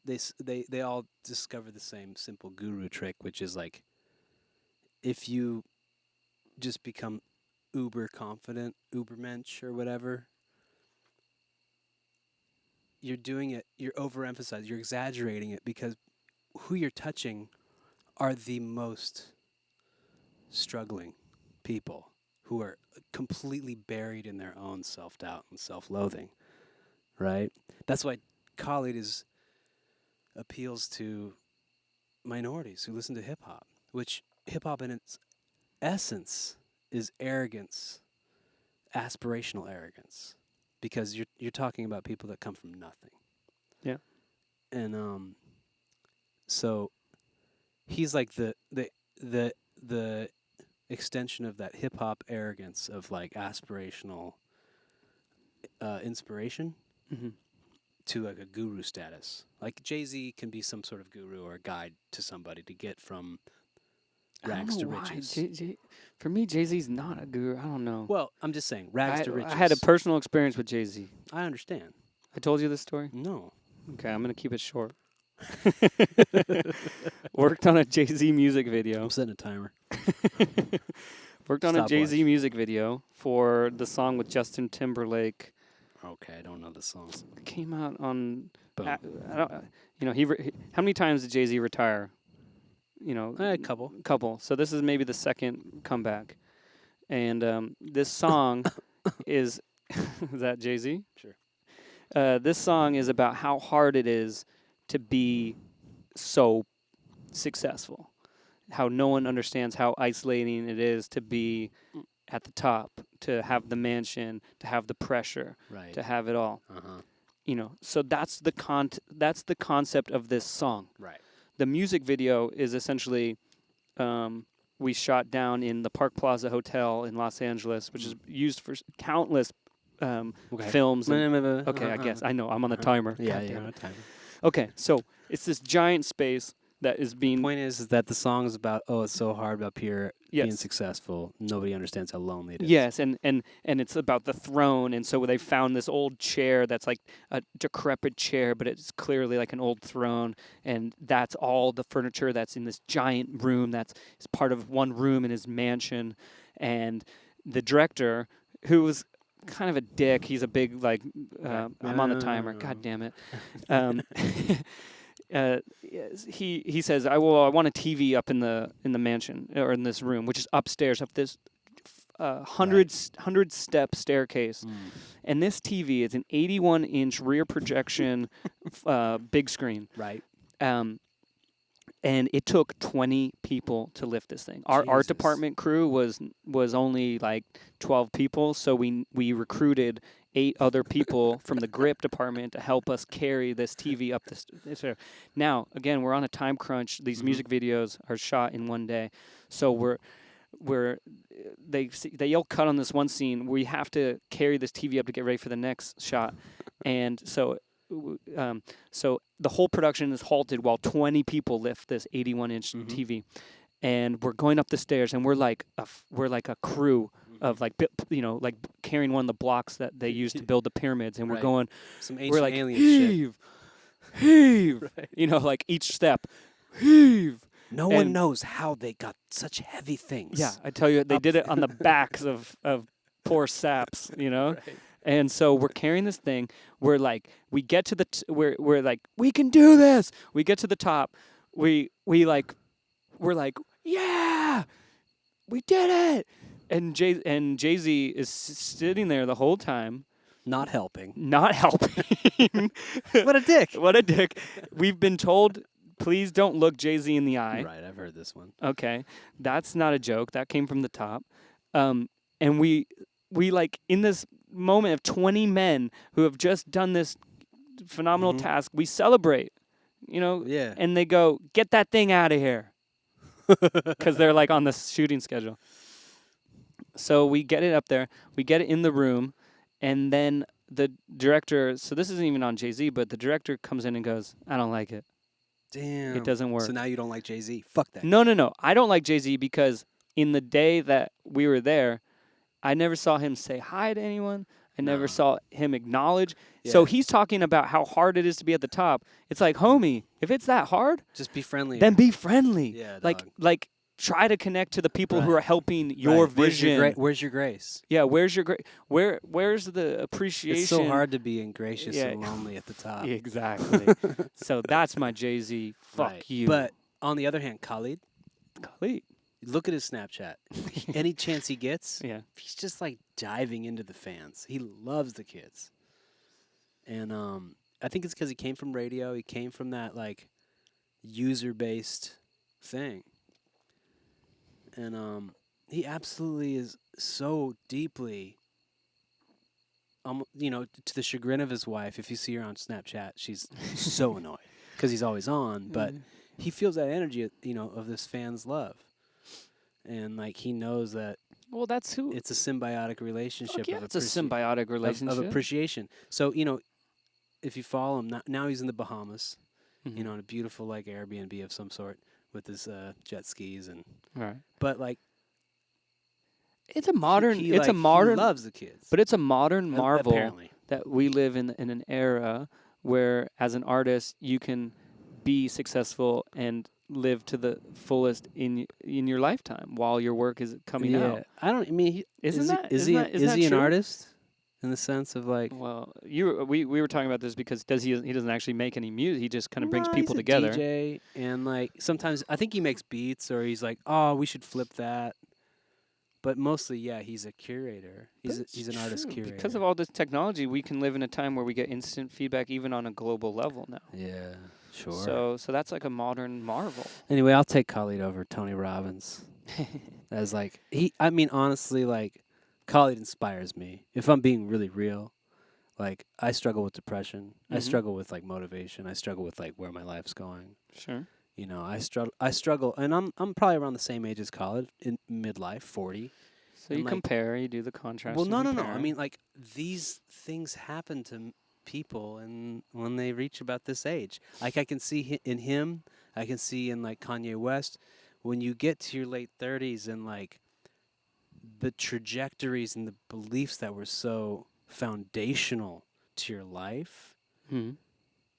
they all discover the same simple guru trick, which is like if you just become uber confident, ubermensch or whatever, you're doing it, you're overemphasizing, you're exaggerating it, because who you're touching are the most struggling people who are completely buried in their own self-doubt and self-loathing, right? That's why Khaled appeals to minorities who listen to hip-hop, which hip-hop in its essence is arrogance, aspirational arrogance, because you're talking about people that come from nothing. Yeah. And so he's like the extension of that hip hop arrogance of like aspirational inspiration Mm-hmm. to like a guru status. Like Jay-Z can be some sort of guru or a guide to somebody to get from rags to riches. For me, Jay-Z's not a guru. I don't know. Well, I'm just saying, rags to riches. I had a personal experience with Jay-Z. I understand. I told you this story? No. Okay, I'm going to keep it short. Worked on a Jay-Z music video. I'm setting a timer. Worked on a Jay-Z Stopwatch. music video for the song with Justin Timberlake. Okay, I don't know the song. It came out on. Boom. I don't. How many times did Jay-Z retire? A couple. Couple. So this is maybe the second comeback, and this song is that Jay-Z? Sure. This song is about how hard it is to be so successful. How no one understands how isolating it is to be at the top, to have the mansion, to have the pressure, Right. to have it all. Uh-huh. So that's the concept of this song. Right. The music video is essentially we shot down in the Park Plaza Hotel in Los Angeles, which is used for countless films. Okay, I guess. I know. I'm on the timer. Yeah, God yeah. damn it. On a timer. Okay, so it's this giant space that is being... The point is that the song is about, it's so hard up here being Yes. successful. Nobody understands how lonely it is. Yes, and it's about the throne, and so they found this old chair that's like a decrepit chair, but it's clearly like an old throne, and that's all the furniture that's in this giant room that's is part of one room in his mansion. And the director, who was kind of a dick, he's a big like I'm on the timer. God damn it. He says, I want a TV up in the mansion or in this room, which is upstairs up this 100-step staircase. And this TV is an 81-inch rear projection big screen. Right. And it took 20 people to lift this thing. Our art Jesus. department crew was only like 12 people, so we recruited 8 other people from the grip department to help us carry this TV up this. Now, again, we're on a time crunch. These music videos are shot in one day, so they yell cut on this one scene. We have to carry this TV up to get ready for the next shot, and so the whole production is halted while 20 people lift this 81-inch TV, and we're going up the stairs, and we're like a crew of like carrying one of the blocks that they used to build the pyramids, and we're going, Some ancient we're like alien heave, shit. heave, Right. like each step, heave. No one And- knows how they got such heavy things. Yeah, I tell you, they Up did it on the backs of poor saps, Right. And so we're carrying this thing. We're like, we get to we're like, we can do this. We get to the top. We're like, yeah, we did it. And Jay-Z is sitting there the whole time, Not helping. not helping. What a dick. What a dick. We've been told, please don't look Jay-Z in the eye. Right, I've heard this one. Okay, that's not a joke. That came from the top. And we like in this moment of 20 men who have just done this phenomenal task, we celebrate, Yeah. and they go, get that thing out of here. Because they're like on the shooting schedule. So we get it up there, we get it in the room, and then the director, so this isn't even on Jay-Z, but the director comes in and goes, I don't like it. Damn. It doesn't work. So now you don't like Jay-Z. Fuck that. No. I don't like Jay-Z because in the day that we were there, I never saw him say hi to anyone. I never No. saw him acknowledge. So Yeah. he's talking about how hard it is to be at the top. It's like, homie, if it's that hard, Just be friendly. then be friendly. Yeah, like dog. like try to connect to the people who Right. are helping your Right. Where's your vision. where's your grace? Yeah, where's your where's the appreciation? It's so hard to be gracious Yeah. and lonely at the top. Exactly. So that's my Jay-Z. Fuck Right. you. But on the other hand, Khalid, Khalid. look at his Snapchat. Any chance he gets, Yeah. he's just like diving into the fans. He loves the kids. And I think it's because he came from radio. He came from that like user-based thing. And he absolutely is so deeply, to the chagrin of his wife. If you see her on Snapchat, she's so annoyed because he's always on. But he feels that energy, of this fan's love, and like he knows that Well, that's who. it's a symbiotic Fuck relationship yeah, it's a symbiotic of relationship. appreciation. So if you follow him now he's in the Bahamas, Mhm. in a beautiful like Airbnb of some sort with his jet skis Right. but like It's a modern. he It's a like he modern. loves the kids. But it's a modern marvel Apparently. that we live in an era where, as an artist, you can be successful and live to the fullest in your lifetime while your work is coming out. I don't. I mean, Isn't that is isn't he that isn't is that he an true? artist in the sense of like? Well, we were talking about this because he doesn't actually make any music. He just kind of brings No, people he's a together. DJ, and like sometimes I think he makes beats, or he's like, oh, we should flip that. But mostly, yeah, he's a curator. He's an artist True. curator. Because of all this technology, we can live in a time where we get instant feedback even on a global level now. Yeah, sure. So that's like a modern marvel. Anyway, I'll take Khalid over Tony Robbins. As like I mean, honestly, like Khalid inspires me. If I'm being really real, like I struggle with depression. I Mhm. struggle with like motivation. I struggle with like where my life's going. Sure. I struggle, and I'm probably around the same age as Khalid, in midlife, 40. So And you like, compare, you do the contrast. well, and no. compare. I mean, like these things happen to people, and when they reach about this age, like I can see in him, I can see in like Kanye West, when you get to your late 30s and like the trajectories and the beliefs that were so foundational to your life Mhm.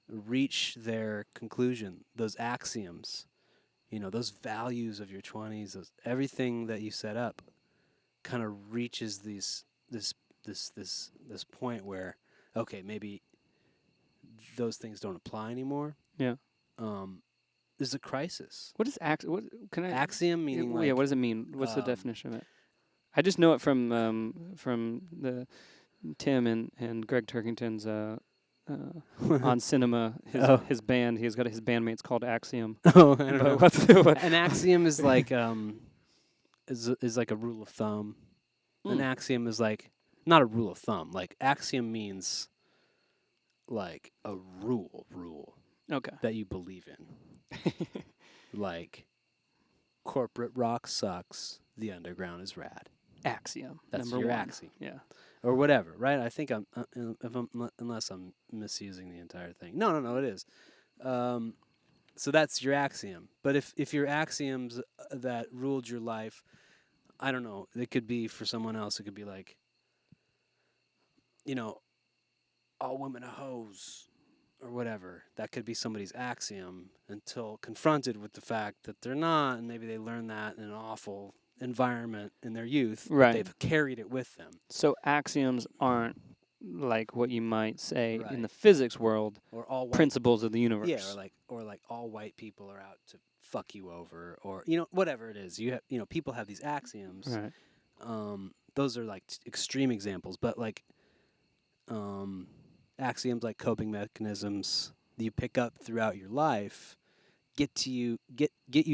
reach their conclusion, those axioms, those values of your 20s, those everything that you set up kind of reaches this point where okay, maybe those things don't apply anymore. Yeah. There's a crisis. What is What can I? Axiom Yeah, meaning well, yeah. like What does it mean? What's the um, definition of it? I just know it from the Tim and Greg Turkington's on cinema. Oh. His band. He's got his bandmates called Axiom. Oh, I don't But know. what's An axiom is like is like a rule of thumb. An Mm. axiom is like not a rule of thumb. Like axiom means like a rule Okay. that you believe in. Like corporate rock sucks, the underground is rad. Axiom. That's number your one. axiom. Yeah. Or whatever, right? I think unless I'm misusing the entire thing. No, it is. So that's your axiom. But if your axioms that ruled your life, I don't know, it could be for someone else. It could be like, all women are hoes or whatever. That could be somebody's axiom until confronted with the fact that they're not, and maybe they learn that in an awful environment in their youth. But Right. they've carried it with them. So axioms aren't like what you might say in Right. the physics world, Or all white. principles of the universe. Yeah, or like all white people are out to fuck you over, or whatever it is. You have people have these axioms. Right. Those are like extreme examples, but like axioms like coping mechanisms that you pick up throughout your life get you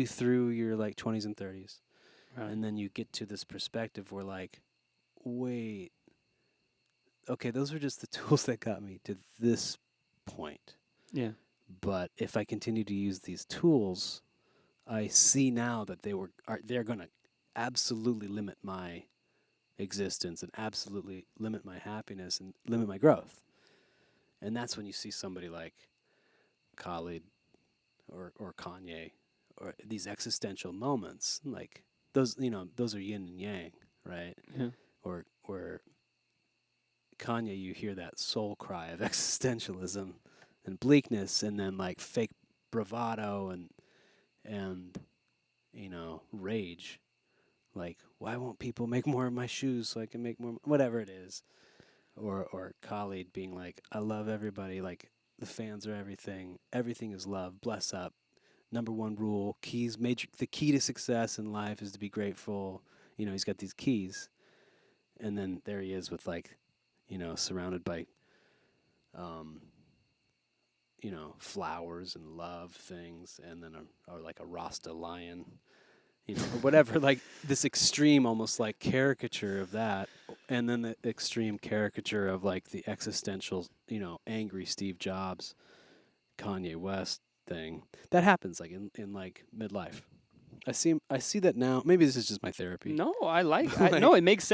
through your like 20s and 30s. Right. And then you get to this perspective where like, wait, okay, those were just the tools that got me to this point. Yeah. But if I continue to use these tools, I see now that they're going to absolutely limit my existence and absolutely limit my happiness and limit my growth. And that's when you see somebody like Khalid or Kanye or these existential moments, like those are yin and yang, right? Yeah. Or where Kanye, you hear that soul cry of existentialism and bleakness, and then like fake bravado and rage. Like, why won't people make more of my shoes so I can make more? Whatever it is. Or Khalid being like, I love everybody. Like, the fans are everything. Everything is love. Bless up. Number one rule. The key to success in life is to be grateful. He's got these keys. And then there he is with like, surrounded by, flowers and love things. And then or like a Rasta lion, or whatever. Like this extreme, almost like caricature of that, and then the extreme caricature of like the existential, angry Steve Jobs, Kanye West thing that happens like in like midlife. I see that now. Maybe this is just my therapy. No, I like. No, it makes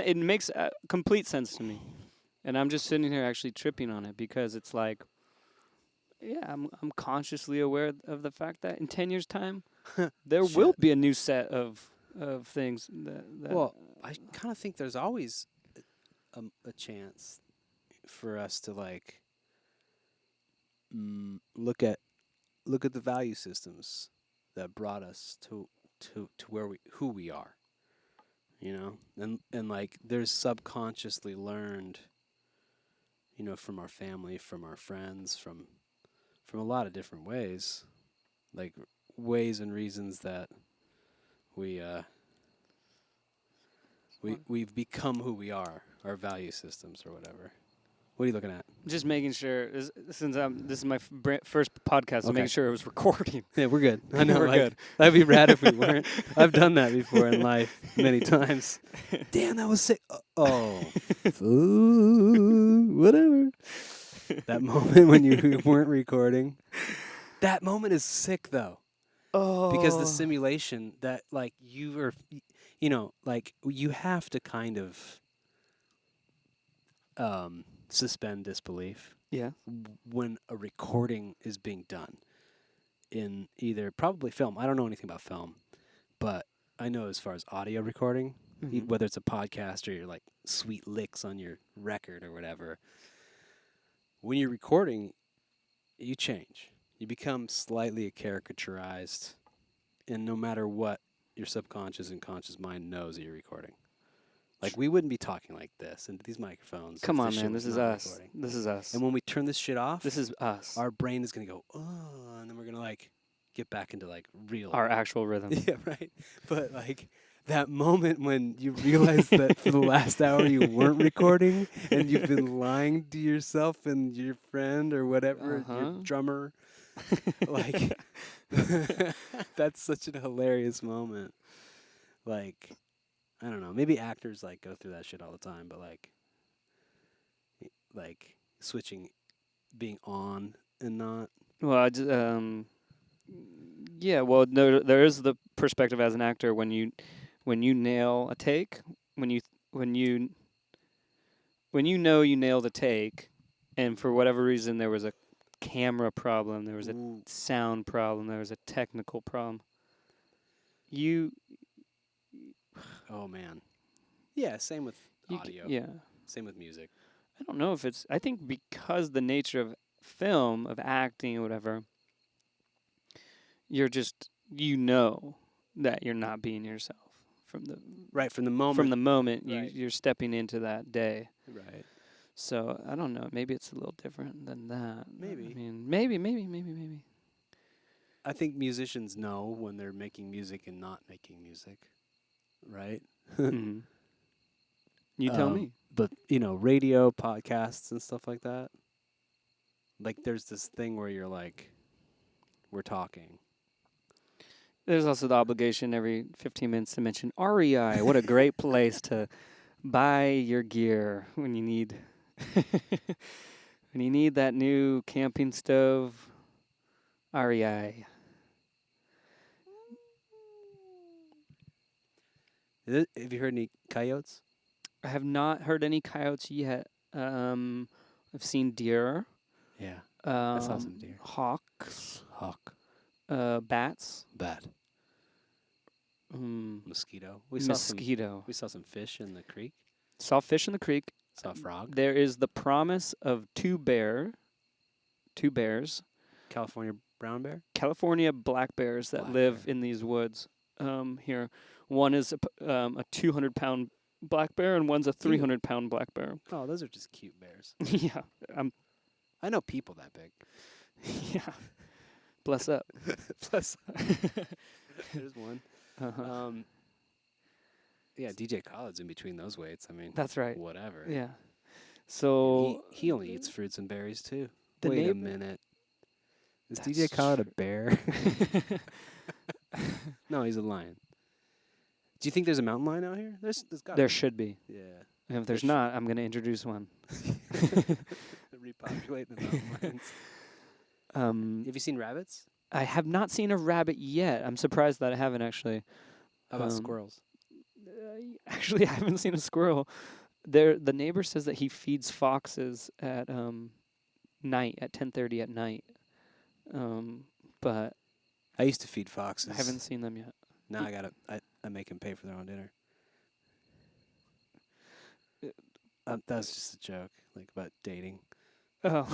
complete sense to me, and I'm just sitting here actually tripping on it because it's like, yeah, I'm consciously aware of the fact that in 10 years' time, there will Shit. be a new set of things that Well, I kind of think there's always a chance for us to like look at the value systems that brought us to who we are, and like there's subconsciously learned, from our family, from our friends, from a lot of different ways, like ways and reasons that we we've become who we are, our value systems or whatever. What are you looking at? just making sure since this is my first podcast, I'm making Okay. sure it was recording. Yeah, we're good. I know. We're like, good. That'd be rad if we weren't. I've done that before in life many times. Damn, that was sick. Ooh, whatever. That moment when you weren't recording. That moment is sick though, because the simulation that like you are, like you have to kind of suspend disbelief Yeah. when a recording is being done in either probably film. I don't know anything about film, but I know as far as audio recording, Mhm. whether it's a podcast or your like sweet licks on your record or whatever, when you're recording, you change. You become slightly caricaturized, and no matter what, your subconscious and conscious mind knows that you're recording. Like we wouldn't be talking like this into these microphones. Come if on, this shit man. was This is not us. recording. This is us. And when we turn this shit off, This is us. our brain is gonna go, oh, and then we're gonna like get back into like real. Our actual rhythm. Yeah, right. But like that moment when you realize that for the last hour you weren't recording and you've been lying to yourself and your friend or whatever, your drummer, like that's such a hilarious moment. Like, I don't know, maybe actors like go through that shit all the time, but like switching, being on and not. Well, yeah. Well, there is the perspective as an actor when you nail a take, when you know you nailed a take, and for whatever reason there was a camera problem, there was a Ooh. sound problem, there was a technical problem. Oh man. Yeah, same with audio. Yeah. Same with music. I don't know if it's. I think because the nature of film, of acting, or whatever, you're just that you're not being yourself from the moment. From the moment Right. you're stepping into that day. Right. So I don't know. Maybe it's a little different than that. Maybe. I mean, maybe. I think musicians know when they're making music and not making music. Right? Mm-hmm. You tell me. But, radio, podcasts and stuff like that. Like there's this thing where you're like, we're talking. There's also the obligation every 15 minutes to mention REI. What a great place to buy your gear when you need that new camping stove. REI. Have you heard any coyotes? I have not heard any coyotes yet. I've seen deer. Yeah. I saw some deer. Hawks. Hawk. Bats. Bat. Mosquito. We Mosquito. saw some fish in the creek. Saw fish in the creek. Saw a frog. There is the promise of two bears. California brown bear. California black bears that live in these woods here. One is a 200-pound black bear, and one's a 300-pound black bear. Oh, those are just cute bears. Yeah. I know people that big. Yeah. Bless up. Plus, there's one. Uh-huh. Yeah, DJ Khaled's in between those weights. I mean, That's right. Whatever. Yeah. So he only eats fruits and berries too. The Wait a neighbor- minute. Is That's DJ Khaled a bear? No, he's a lion. Do you think there's a mountain lion out here? There's got There should be. Yeah. And if there's There not, I'm going to introduce one. Repopulate the mountain lions. Have you seen rabbits? I have not seen a rabbit yet. I'm surprised that I haven't actually. How about squirrels? Actually, I haven't seen a squirrel. The neighbor says that he feeds foxes at night at 10:30 at night. But I used to feed foxes. I haven't seen them yet. Now I make them pay for their own dinner. That was just a joke, like about dating. Oh.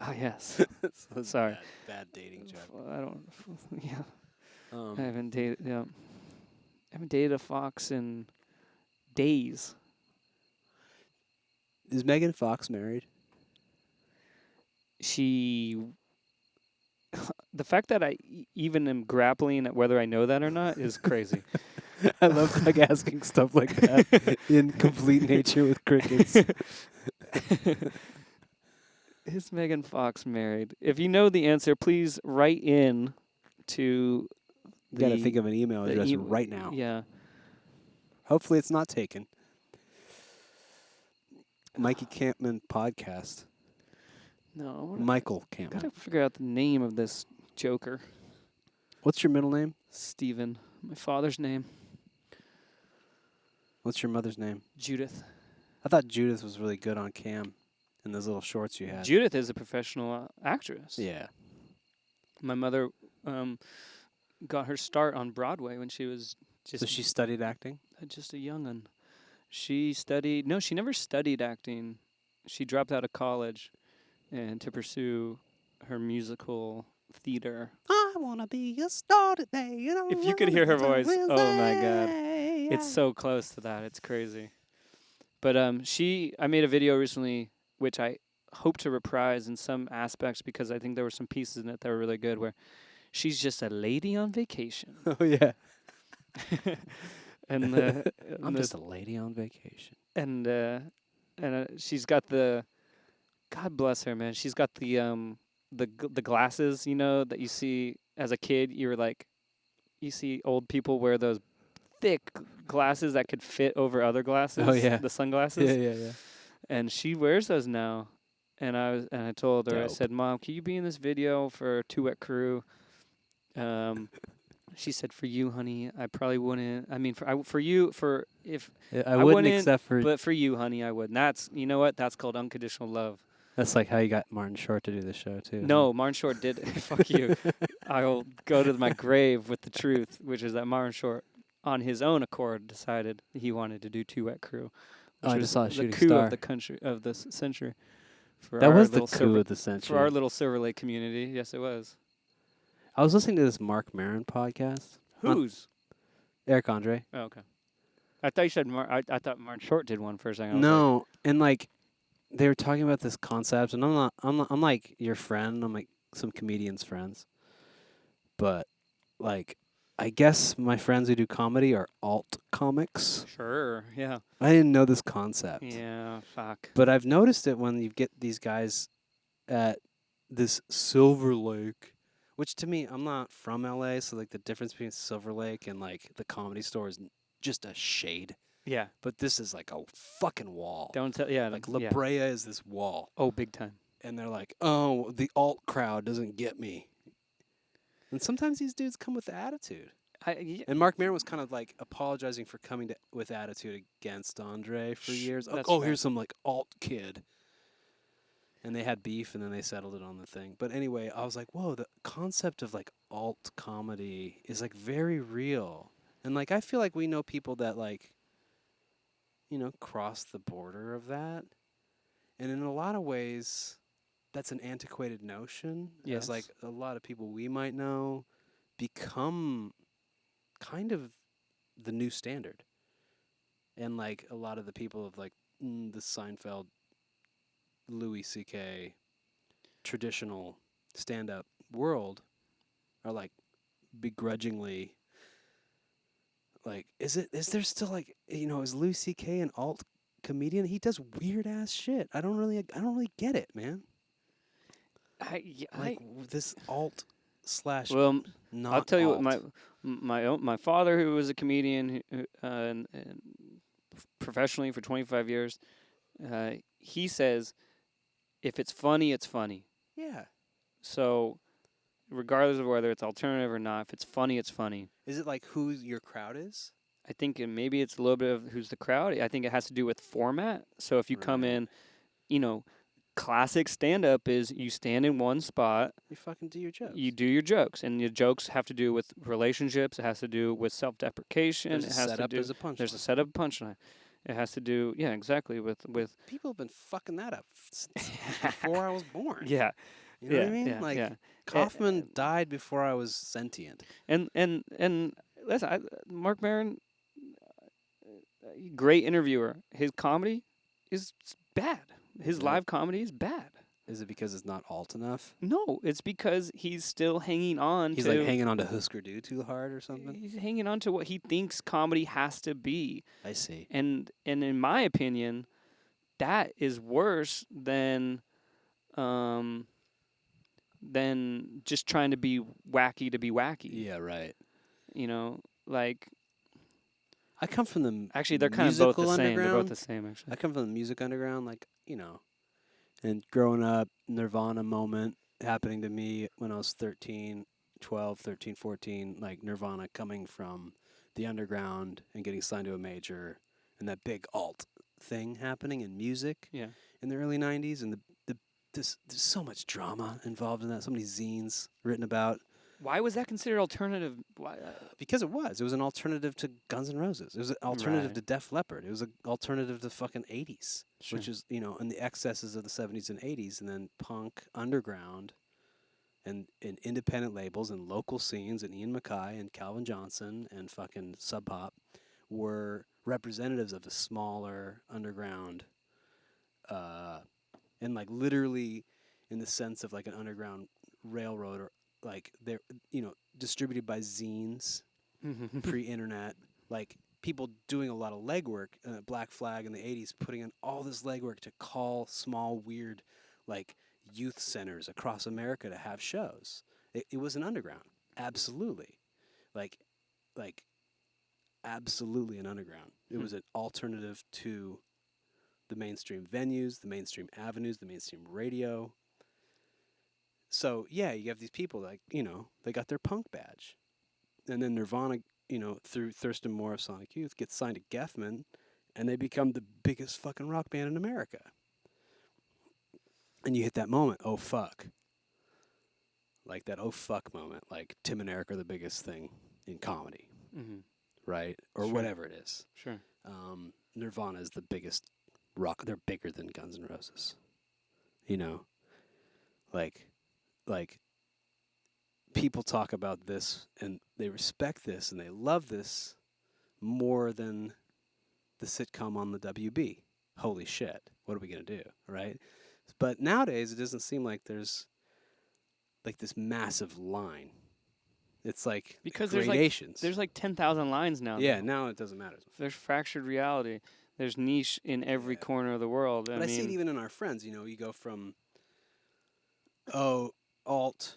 Oh yes. So Sorry. Bad dating joke. I don't. Yeah. I haven't dated. Yeah. I haven't dated a fox in days. Is Megan Fox married? She. The fact that I even am grappling at whether I know that or not is crazy. I love like asking stuff like that in complete nature with crickets. Is Megan Fox married? If you know the answer, please write in to. You gotta think of an email address right now. Yeah. Hopefully it's not taken. Mikey Campman podcast. No. Michael Campman. Gotta figure out the name of this joker. What's your middle name? Stephen. My father's name. What's your mother's name? Judith. I thought Judith was really good on cam in those little shorts you had. Judith is a professional actress. Yeah. My mother got her start on Broadway when she was So she studied acting? just a young'un. She studied. No, she never studied acting. She dropped out of college and to pursue her musical theater. I wanna be a star today. You know, If you could hear her voice, oh my God. It's so close to that. It's crazy. But I made a video recently, which I hope to reprise in some aspects because I think there were some pieces in it that were really good where she's just a lady on vacation. Oh, yeah. And I'm just a lady on vacation. And she's got the, God bless her, man. She's got the glasses, you know, that you see as a kid. You're like, you see old people wear those thick glasses that could fit over other glasses. Oh, yeah. The sunglasses. Yeah. And she wears those now. And I told her, I Dope. said, Mom, can you be in this video for Two Wet Crew? She said, for you, honey, I probably wouldn't. I mean, for you, I wouldn't except for... But for you, honey, I would. And that's, you know what? That's called unconditional love. That's like how you got Martin Short to do the show, too. No, Martin Short did. Fuck you. I will go to my grave with the truth, which is that Martin Short, on his own accord, decided he wanted to do Two Wet Crew. I just saw a shooting the coup star. of the country of the century. That was the coup of the century. For our little Silver Lake community. Yes, it was. I was listening to this Mark Maron podcast. Whose? Eric Andre. Oh, okay. I thought you said I thought Martin Short did one for a second. No, and like they were talking about this concept, and I'm like your friend. I'm like some comedians' friends, but like I guess my friends who do comedy are alt comics. Sure. Yeah. I didn't know this concept. Yeah. Fuck. But I've noticed it when you get these guys at this Silver Lake, which to me, I'm not from LA, so like the difference between Silver Lake and like the Comedy Store is just a shade. Yeah. But this is like a fucking wall. Don't tell. Yeah. Like La Brea is this wall. Oh, big time. And they're like, oh, the alt crowd doesn't get me. And sometimes these dudes come with attitude. And Mark Maron was kind of like apologizing for coming with attitude against Andre for years. Here's some like alt kid. And they had beef, and then they settled it on the thing. But anyway, I was like, whoa, the concept of like alt comedy is like very real. And like I feel like we know people that like, you know, cross the border of that. And in a lot of ways, that's an antiquated notion. Yes. As like a lot of people we might know become kind of the new standard. And like a lot of the people of like the Seinfeld, Louis C.K. traditional stand-up world are like begrudgingly like, is there still like, you know, is Louis C.K. an alt comedian? He does weird ass shit. I don't really get it, man. This alt slash Well, I'll not tell you what alt. my father, who was a comedian and professionally for 25 years, he says if it's funny, it's funny. Yeah. So regardless of whether it's alternative or not, if it's funny, it's funny. Is it like who your crowd is? I think maybe it's a little bit of who's the crowd. I think it has to do with format. So if you come Right. in, you know, classic stand up is you stand in one spot, You fucking do your jokes. you do your jokes, and your jokes have to do with relationships. It has to do with self deprecation. There's It a has to setup, do. there's a punchline. There's a setup punchline. It has to do, yeah, exactly with People have been fucking that up since before I was born. yeah, You know what I mean? yeah, Like yeah. Kaufman died before I was sentient. And listen, Mark Maron, great interviewer. His comedy is bad. His Is it? live comedy is bad. Is it because it's not alt enough? No, it's because he's still hanging on He's to. like hanging on to Husker Du too hard or something. He's hanging on to what he thinks comedy has to be, I see. and in my opinion, that is worse than just trying to be wacky to be wacky. Yeah, right. You know, like I come from the actually they're kind of both the musical same. They're both underground. the same actually. I come from the music underground, like, and growing up, Nirvana moment happening to me when I was 13, 12, 13, 14, like Nirvana coming from the underground and getting signed to a major, and that big alt thing happening in music Yeah. in the early 90s, and there's so much drama involved in that, so many zines written about. Why was that considered alternative? Why? Because it was an alternative to Guns N' Roses. It was an alternative Right. to Def Leppard. It was an alternative to fucking 80s, Sure. which is, in the excesses of the 70s and 80s, and then punk, underground, and independent labels and local scenes, and Ian MacKaye and Calvin Johnson and fucking Sub Pop were representatives of the smaller underground, and like literally in the sense of like an underground railroad, or like they're distributed by zines pre-internet, like people doing a lot of legwork. Black Flag in the 80s putting in all this legwork to call small weird like youth centers across America to have shows. It was an underground, absolutely, like absolutely an underground. It was an alternative to the mainstream venues, the mainstream avenues, the mainstream radio. So yeah, you have these people like, they got their punk badge. And then Nirvana, through Thurston Moore of Sonic Youth, gets signed to Geffen, and they become the biggest fucking rock band in America. And you hit that moment, oh fuck. Like that oh fuck moment, like Tim and Eric are the biggest thing in comedy, right? Or Sure. whatever it is. Sure. Nirvana is the biggest rock. They're bigger than Guns N' Roses. Like people talk about this and they respect this and they love this more than the sitcom on the WB. Holy shit, what are we going to do, right? But nowadays it doesn't seem like there's like this massive line. It's like Because gradations. there's like 10,000 lines now. Yeah, though. now it doesn't matter as much. There's fractured reality. There's niche in every corner of the world. But I see it even in our friends. You go from alt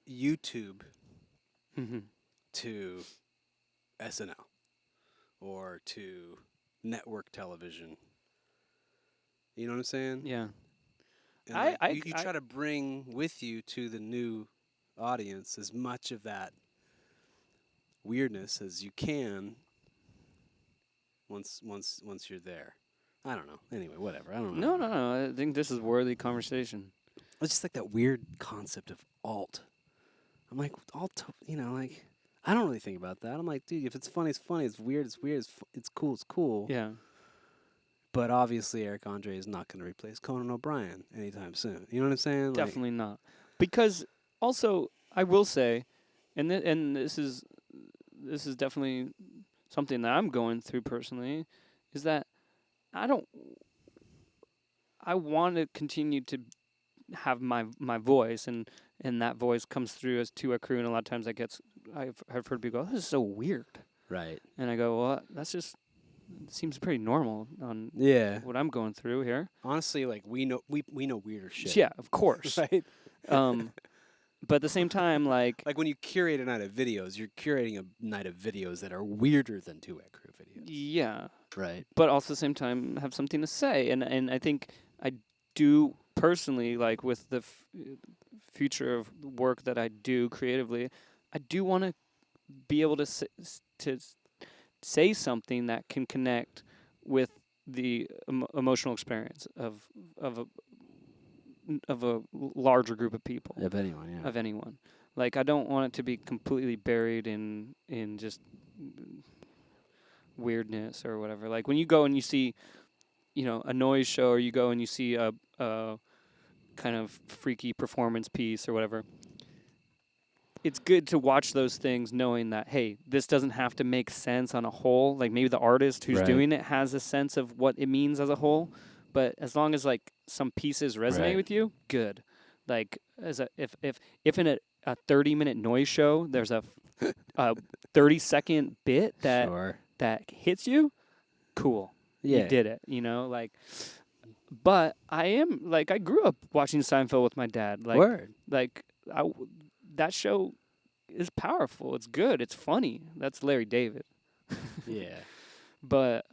YouTube to SNL or to network television. You know what I'm saying? Yeah. And you try to bring with you to the new audience as much of that weirdness as you can once you're there. I don't know. Anyway, whatever. I don't know. No. I think this is worthy conversation. It's just like that weird concept of alt. I'm like, alt, like, I don't really think about that. I'm like, dude, if it's funny, it's funny. It's weird, it's weird. It's cool, it's cool. Yeah. But obviously, Eric Andre is not going to replace Conan O'Brien anytime soon. You know what I'm saying? Definitely not. Because also, I will say, and this is definitely something that I'm going through personally, is that I want to continue to have my voice, and that voice comes through as to a crew, and a lot of times I've heard people go, "This is so weird," Right. and I go, "Well, that's just seems pretty normal on what I'm going through here." Honestly, like we know weirder shit. Yeah, of course. Right. But at the same time, like, Like when you curate a night of videos, you're curating a night of videos that are weirder than Two-Way Crew videos. yeah. Right. But also at the same time have something to say. And I think I do personally, like with the future of work that I do creatively, I do want to be able to say something that can connect with the emotional experience of a of a larger group of people, Of anyone, yeah. of anyone. Like I don't want it to be completely buried in just weirdness or whatever. Like when you go and you see, a noise show, or you go and you see a kind of freaky performance piece or whatever. It's good to watch those things knowing that, hey, this doesn't have to make sense on a whole. Like maybe the artist who's Right. doing it has a sense of what it means as a whole, but as long as like some pieces resonate Right. with you, good. Like if in a 30-minute noise show there's a 30-second bit that Sure. that hits you, cool. Yeah. You did it, like. But I am like I grew up watching Seinfeld with my dad. Like Word. like that show is powerful. It's good. It's funny. That's Larry David. Yeah. But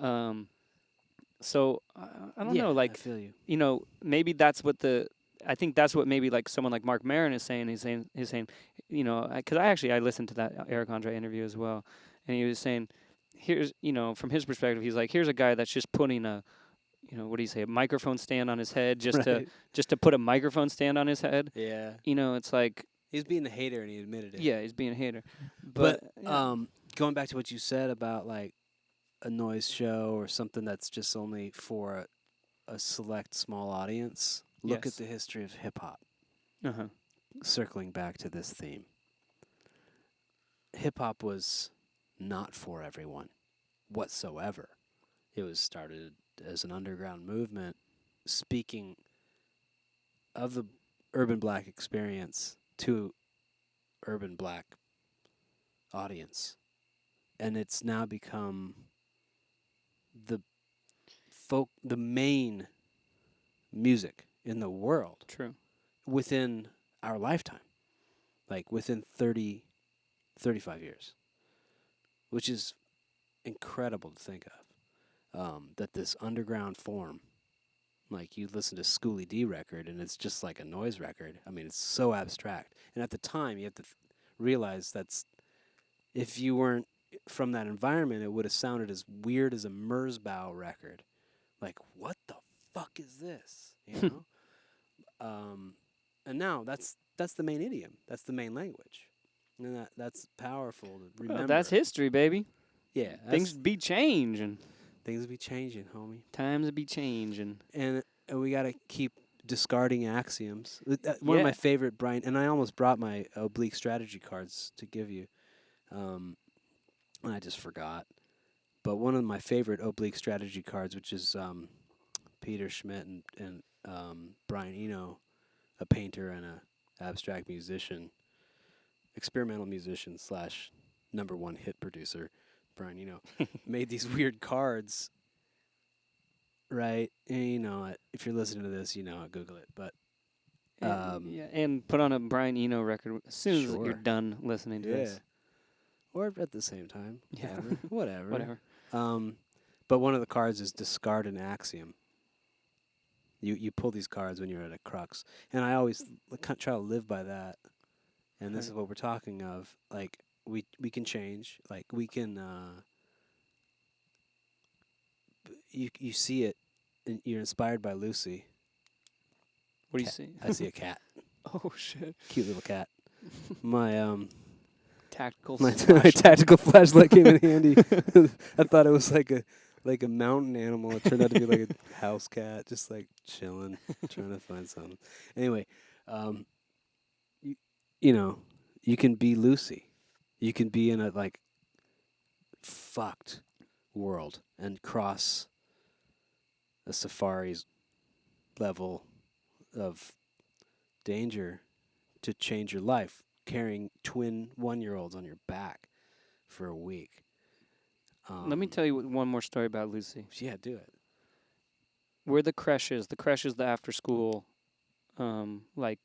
so I don't know. I Like feel you. Maybe that's what I think that's what maybe like someone like Mark Maron is saying. He's saying, because I listened to that Eric Andre interview as well, and he was saying, here's from his perspective, he's like, here's a guy that's just putting a what do you say, a microphone stand on his head just to put a microphone stand on his head. Yeah. It's like He's being a hater and he admitted it. yeah, he's being a hater. But yeah. going back to what you said about like a noise show or something that's just only for a select small audience, look Yes. at the history of hip hop. Uh-huh. Circling back to this theme. Hip hop was not for everyone whatsoever. It was started as an underground movement speaking of the urban black experience to urban black audience. And it's now become the main music in the world. True. Within our lifetime. Like within 35 years. Which is incredible to think of. That this underground form, like you listen to Schoolie D record and it's just like a noise record. I mean, it's so abstract. And at the time, you have to realize that's, if you weren't from that environment, it would have sounded as weird as a Merzbow record. Like, what the fuck is this? You know? And now that's the main idiom. That's the main language. And that's powerful to remember. Well, that's history, baby. Yeah. Things be changing. Things be changing, homie. Times be changing. And we got to keep discarding axioms. One of my favorite Brian, and I almost brought my oblique strategy cards to give you. And I just forgot. But one of my favorite oblique strategy cards, which is Peter Schmidt and Brian Eno, a painter and a abstract musician, experimental musician / #1 hit producer, Brian Eno, made these weird cards, right? And if you're listening to this, Google it. But and put on a Brian Eno record as soon as you're done listening to this. Or at the same time. Yeah. Whatever. But one of the cards is discard an axiom. You pull these cards when you're at a crux. And I always try to live by that. And this is what we're talking of. Like, we can change. Like, we can... You see it, and you're inspired by Lucy. What do you see? I see a cat. Oh, shit. Cute little cat. My tactical my tactical flashlight came in handy. I thought it was like a mountain animal. It turned out to be like a house cat, just like chilling, trying to find something. Anyway, you can be Lucy. You can be in a like fucked world and cross a safari's level of danger to change your life, carrying twin 1-year-olds on your back for a week. Let me tell you one more story about Lucy. Yeah, do it. Where the creche is the after school, like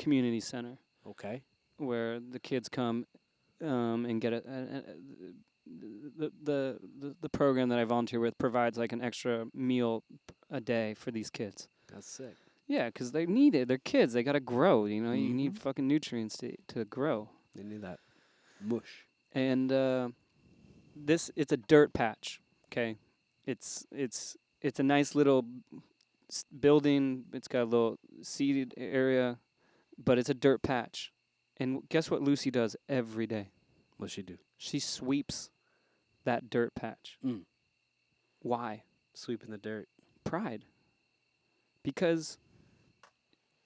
community center Okay. where the kids come and get the program that I volunteer with provides like an extra meal a day for these kids. That's sick. Yeah, 'cause they need it. They're kids. They gotta grow. You know, you need Mhm. fucking nutrients to grow. They need that mush. And it's a dirt patch. Okay, it's a nice little building. It's got a little seated area, but it's a dirt patch. And guess what Lucy does every day? What's she do? She sweeps that dirt patch. Mm. Why? Sweeping the dirt. Pride. Because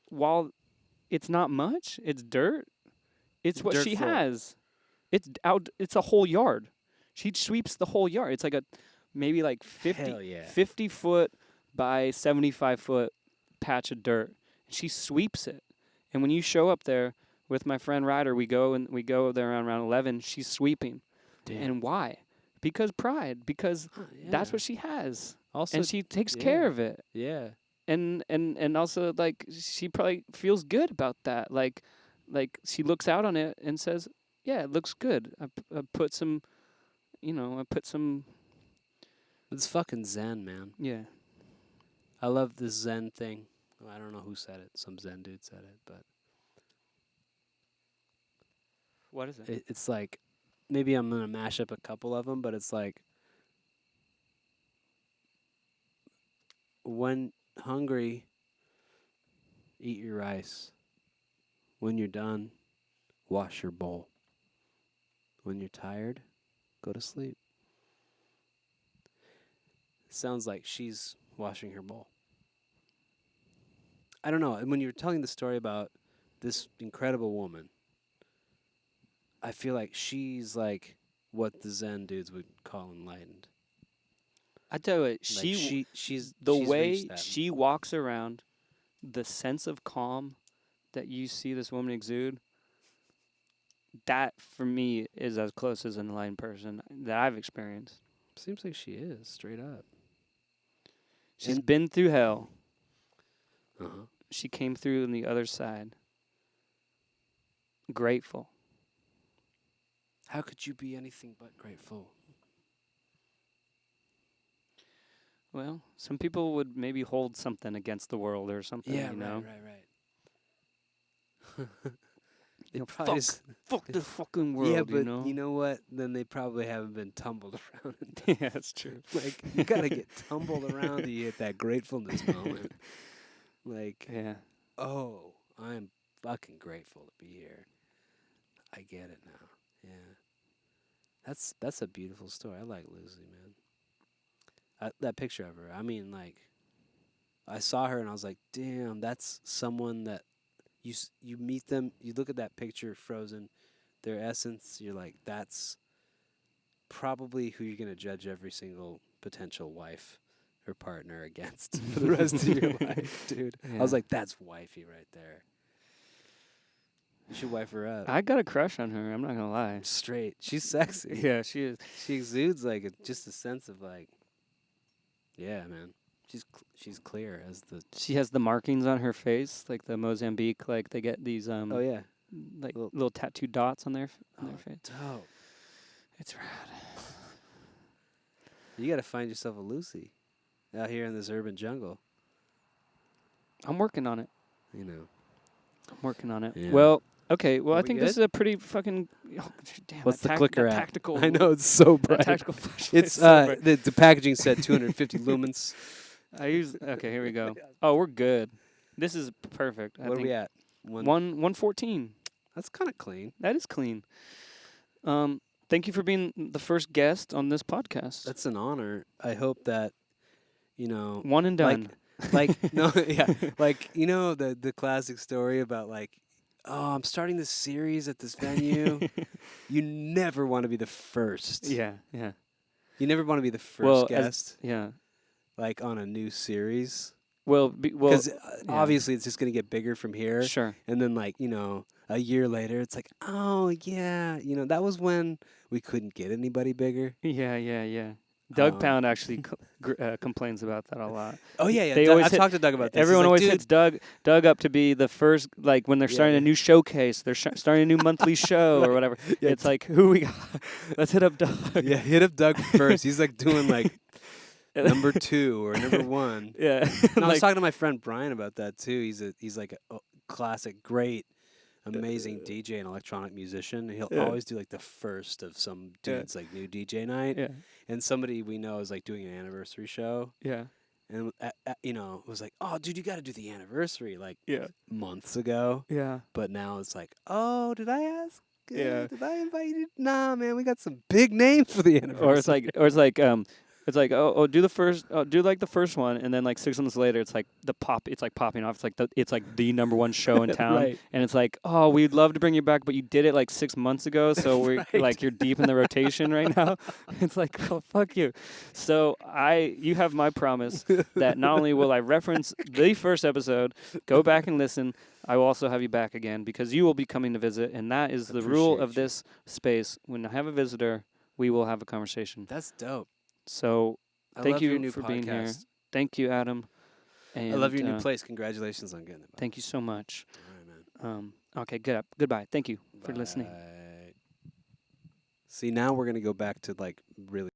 while it's not much, it's dirt. It's what she Dirtful. has. It's a whole yard. She sweeps the whole yard. It's like maybe like 50, Hell yeah. 50 foot by 75 foot patch of dirt. She sweeps it. And when you show up there with my friend Ryder, we go there around 11. She's sweeping. Damn. And why? Because pride. Because that's what she has. Also, And she takes care of it. Yeah. And also like she probably feels good about that. Like she looks out on it and says, "Yeah, it looks good. I put some, It's fucking Zen, man. yeah." I love this Zen thing. I don't know who said it. Some Zen dude said it, but What is it? it's like, maybe I'm gonna mash up a couple of them, but it's like, when hungry, eat your rice. When you're done, wash your bowl. When you're tired, go to sleep. Sounds like she's washing her bowl. I don't know. And when you were telling the story about this incredible woman, I feel like she's like what the Zen dudes would call enlightened. I tell you what, Like she's she's way reached that. she walks around, the sense of calm that you see this woman exude, that for me is as close as an enlightened person that I've experienced. Seems like she is, straight up. She's And- been through hell. Uh-huh. She came through on the other side. Grateful. How could you be anything but grateful? Well, some people would maybe hold something against the world or something, Yeah, you know. right. You know, probably just- fuck the fucking world, yeah, but you know. you know what? Then they probably haven't been tumbled around. Yeah, that's true. Like, you gotta get tumbled around to hit that gratefulness moment. Like, Yeah. oh, I'm fucking grateful to be here. I get it now. Yeah. That's a beautiful story. I like Lucy, man. That picture of her. I mean, like, I saw her and I was like, damn, that's someone that you meet them, you look at that picture frozen, their essence, you're like, that's probably who you're going to judge every single potential wife or partner against for the rest of your life, dude. I was Yeah. like, that's wifey right there. You should wife her up. I got a crush on her, I'm not gonna lie. Straight. She's sexy. Yeah, she is. She exudes like just a sense of like, yeah, man. She's clear as the. She has the markings on her face, like the Mozambique, like they get these Oh yeah. like Little- little tattoo dots on their face. Dope. It's rad. You got to find yourself a Lucy out here in this urban jungle. I'm working on it. You know. I'm working on it. Yeah. Well, okay. Well, Are I we think good? this is a pretty fucking. Oh, damn, What's that the clicker that at? Tactical. I know it's so That bright. tactical flashlight. It's is so bright. the packaging said 250 lumens. I use. Okay, here we go. Oh, we're good. This is perfect. I What are think we at? 114. That's kind of clean. That is clean. Thank you for being the first guest on this podcast. That's an honor. I hope that, you know, One and done. like no, yeah, like you know the classic story about like, oh, I'm starting this series at this venue. You never want to be the first. Yeah, yeah. You never want to be the first Well, guest, Yeah. like on a new series, Well, because yeah. obviously it's just gonna get bigger from here. Sure. And then, like, you know, a year later, it's like, oh, yeah, you know, that was when we couldn't get anybody bigger. Yeah, yeah, yeah. Doug Pound actually complains about that a lot. Oh yeah, They Doug, always I've talked to Doug about this. Everyone He's like, always "Dude." hits Doug up to be the first, like when they're starting a new showcase, they're starting a new monthly show or whatever. Yeah, It's like, who we got? Let's hit up Doug. Yeah, hit up Doug first. He's like doing like number 2 or number 1. Yeah. And I was talking to my friend Brian about that too. He's like a classic, great, amazing DJ and electronic musician. He'll always do like the first of some dude's like new DJ night. Yeah. And somebody we know is like doing an anniversary show. Yeah. And was like, "Oh, dude, you got to do the anniversary," like Yeah. months ago. Yeah. But now it's like, "Oh, did I ask? Yeah. Did I invite you? Nah, man, we got some big names for the anniversary." It's like do the first do like the first one, and then like 6 months later it's like it's like popping off. It's like the number 1 show in town. Right. And it's like, oh, we'd love to bring you back, but you did it like 6 months ago, so we're Right. like you're deep in the rotation right now. It's like, oh, fuck you. So you have my promise that not only will I reference the first episode, go back and listen, I will also have you back again because you will be coming to visit, and that is the rule of this space. When I have a visitor, we will have a conversation. That's dope. So I thank love your you new for podcast. being here. Thank you, Adam. And, I love your new place. Congratulations on getting it. Bud. Thank you so much. All right, man. Okay, goodbye. Thank you for listening. See, now we're gonna go back to like really.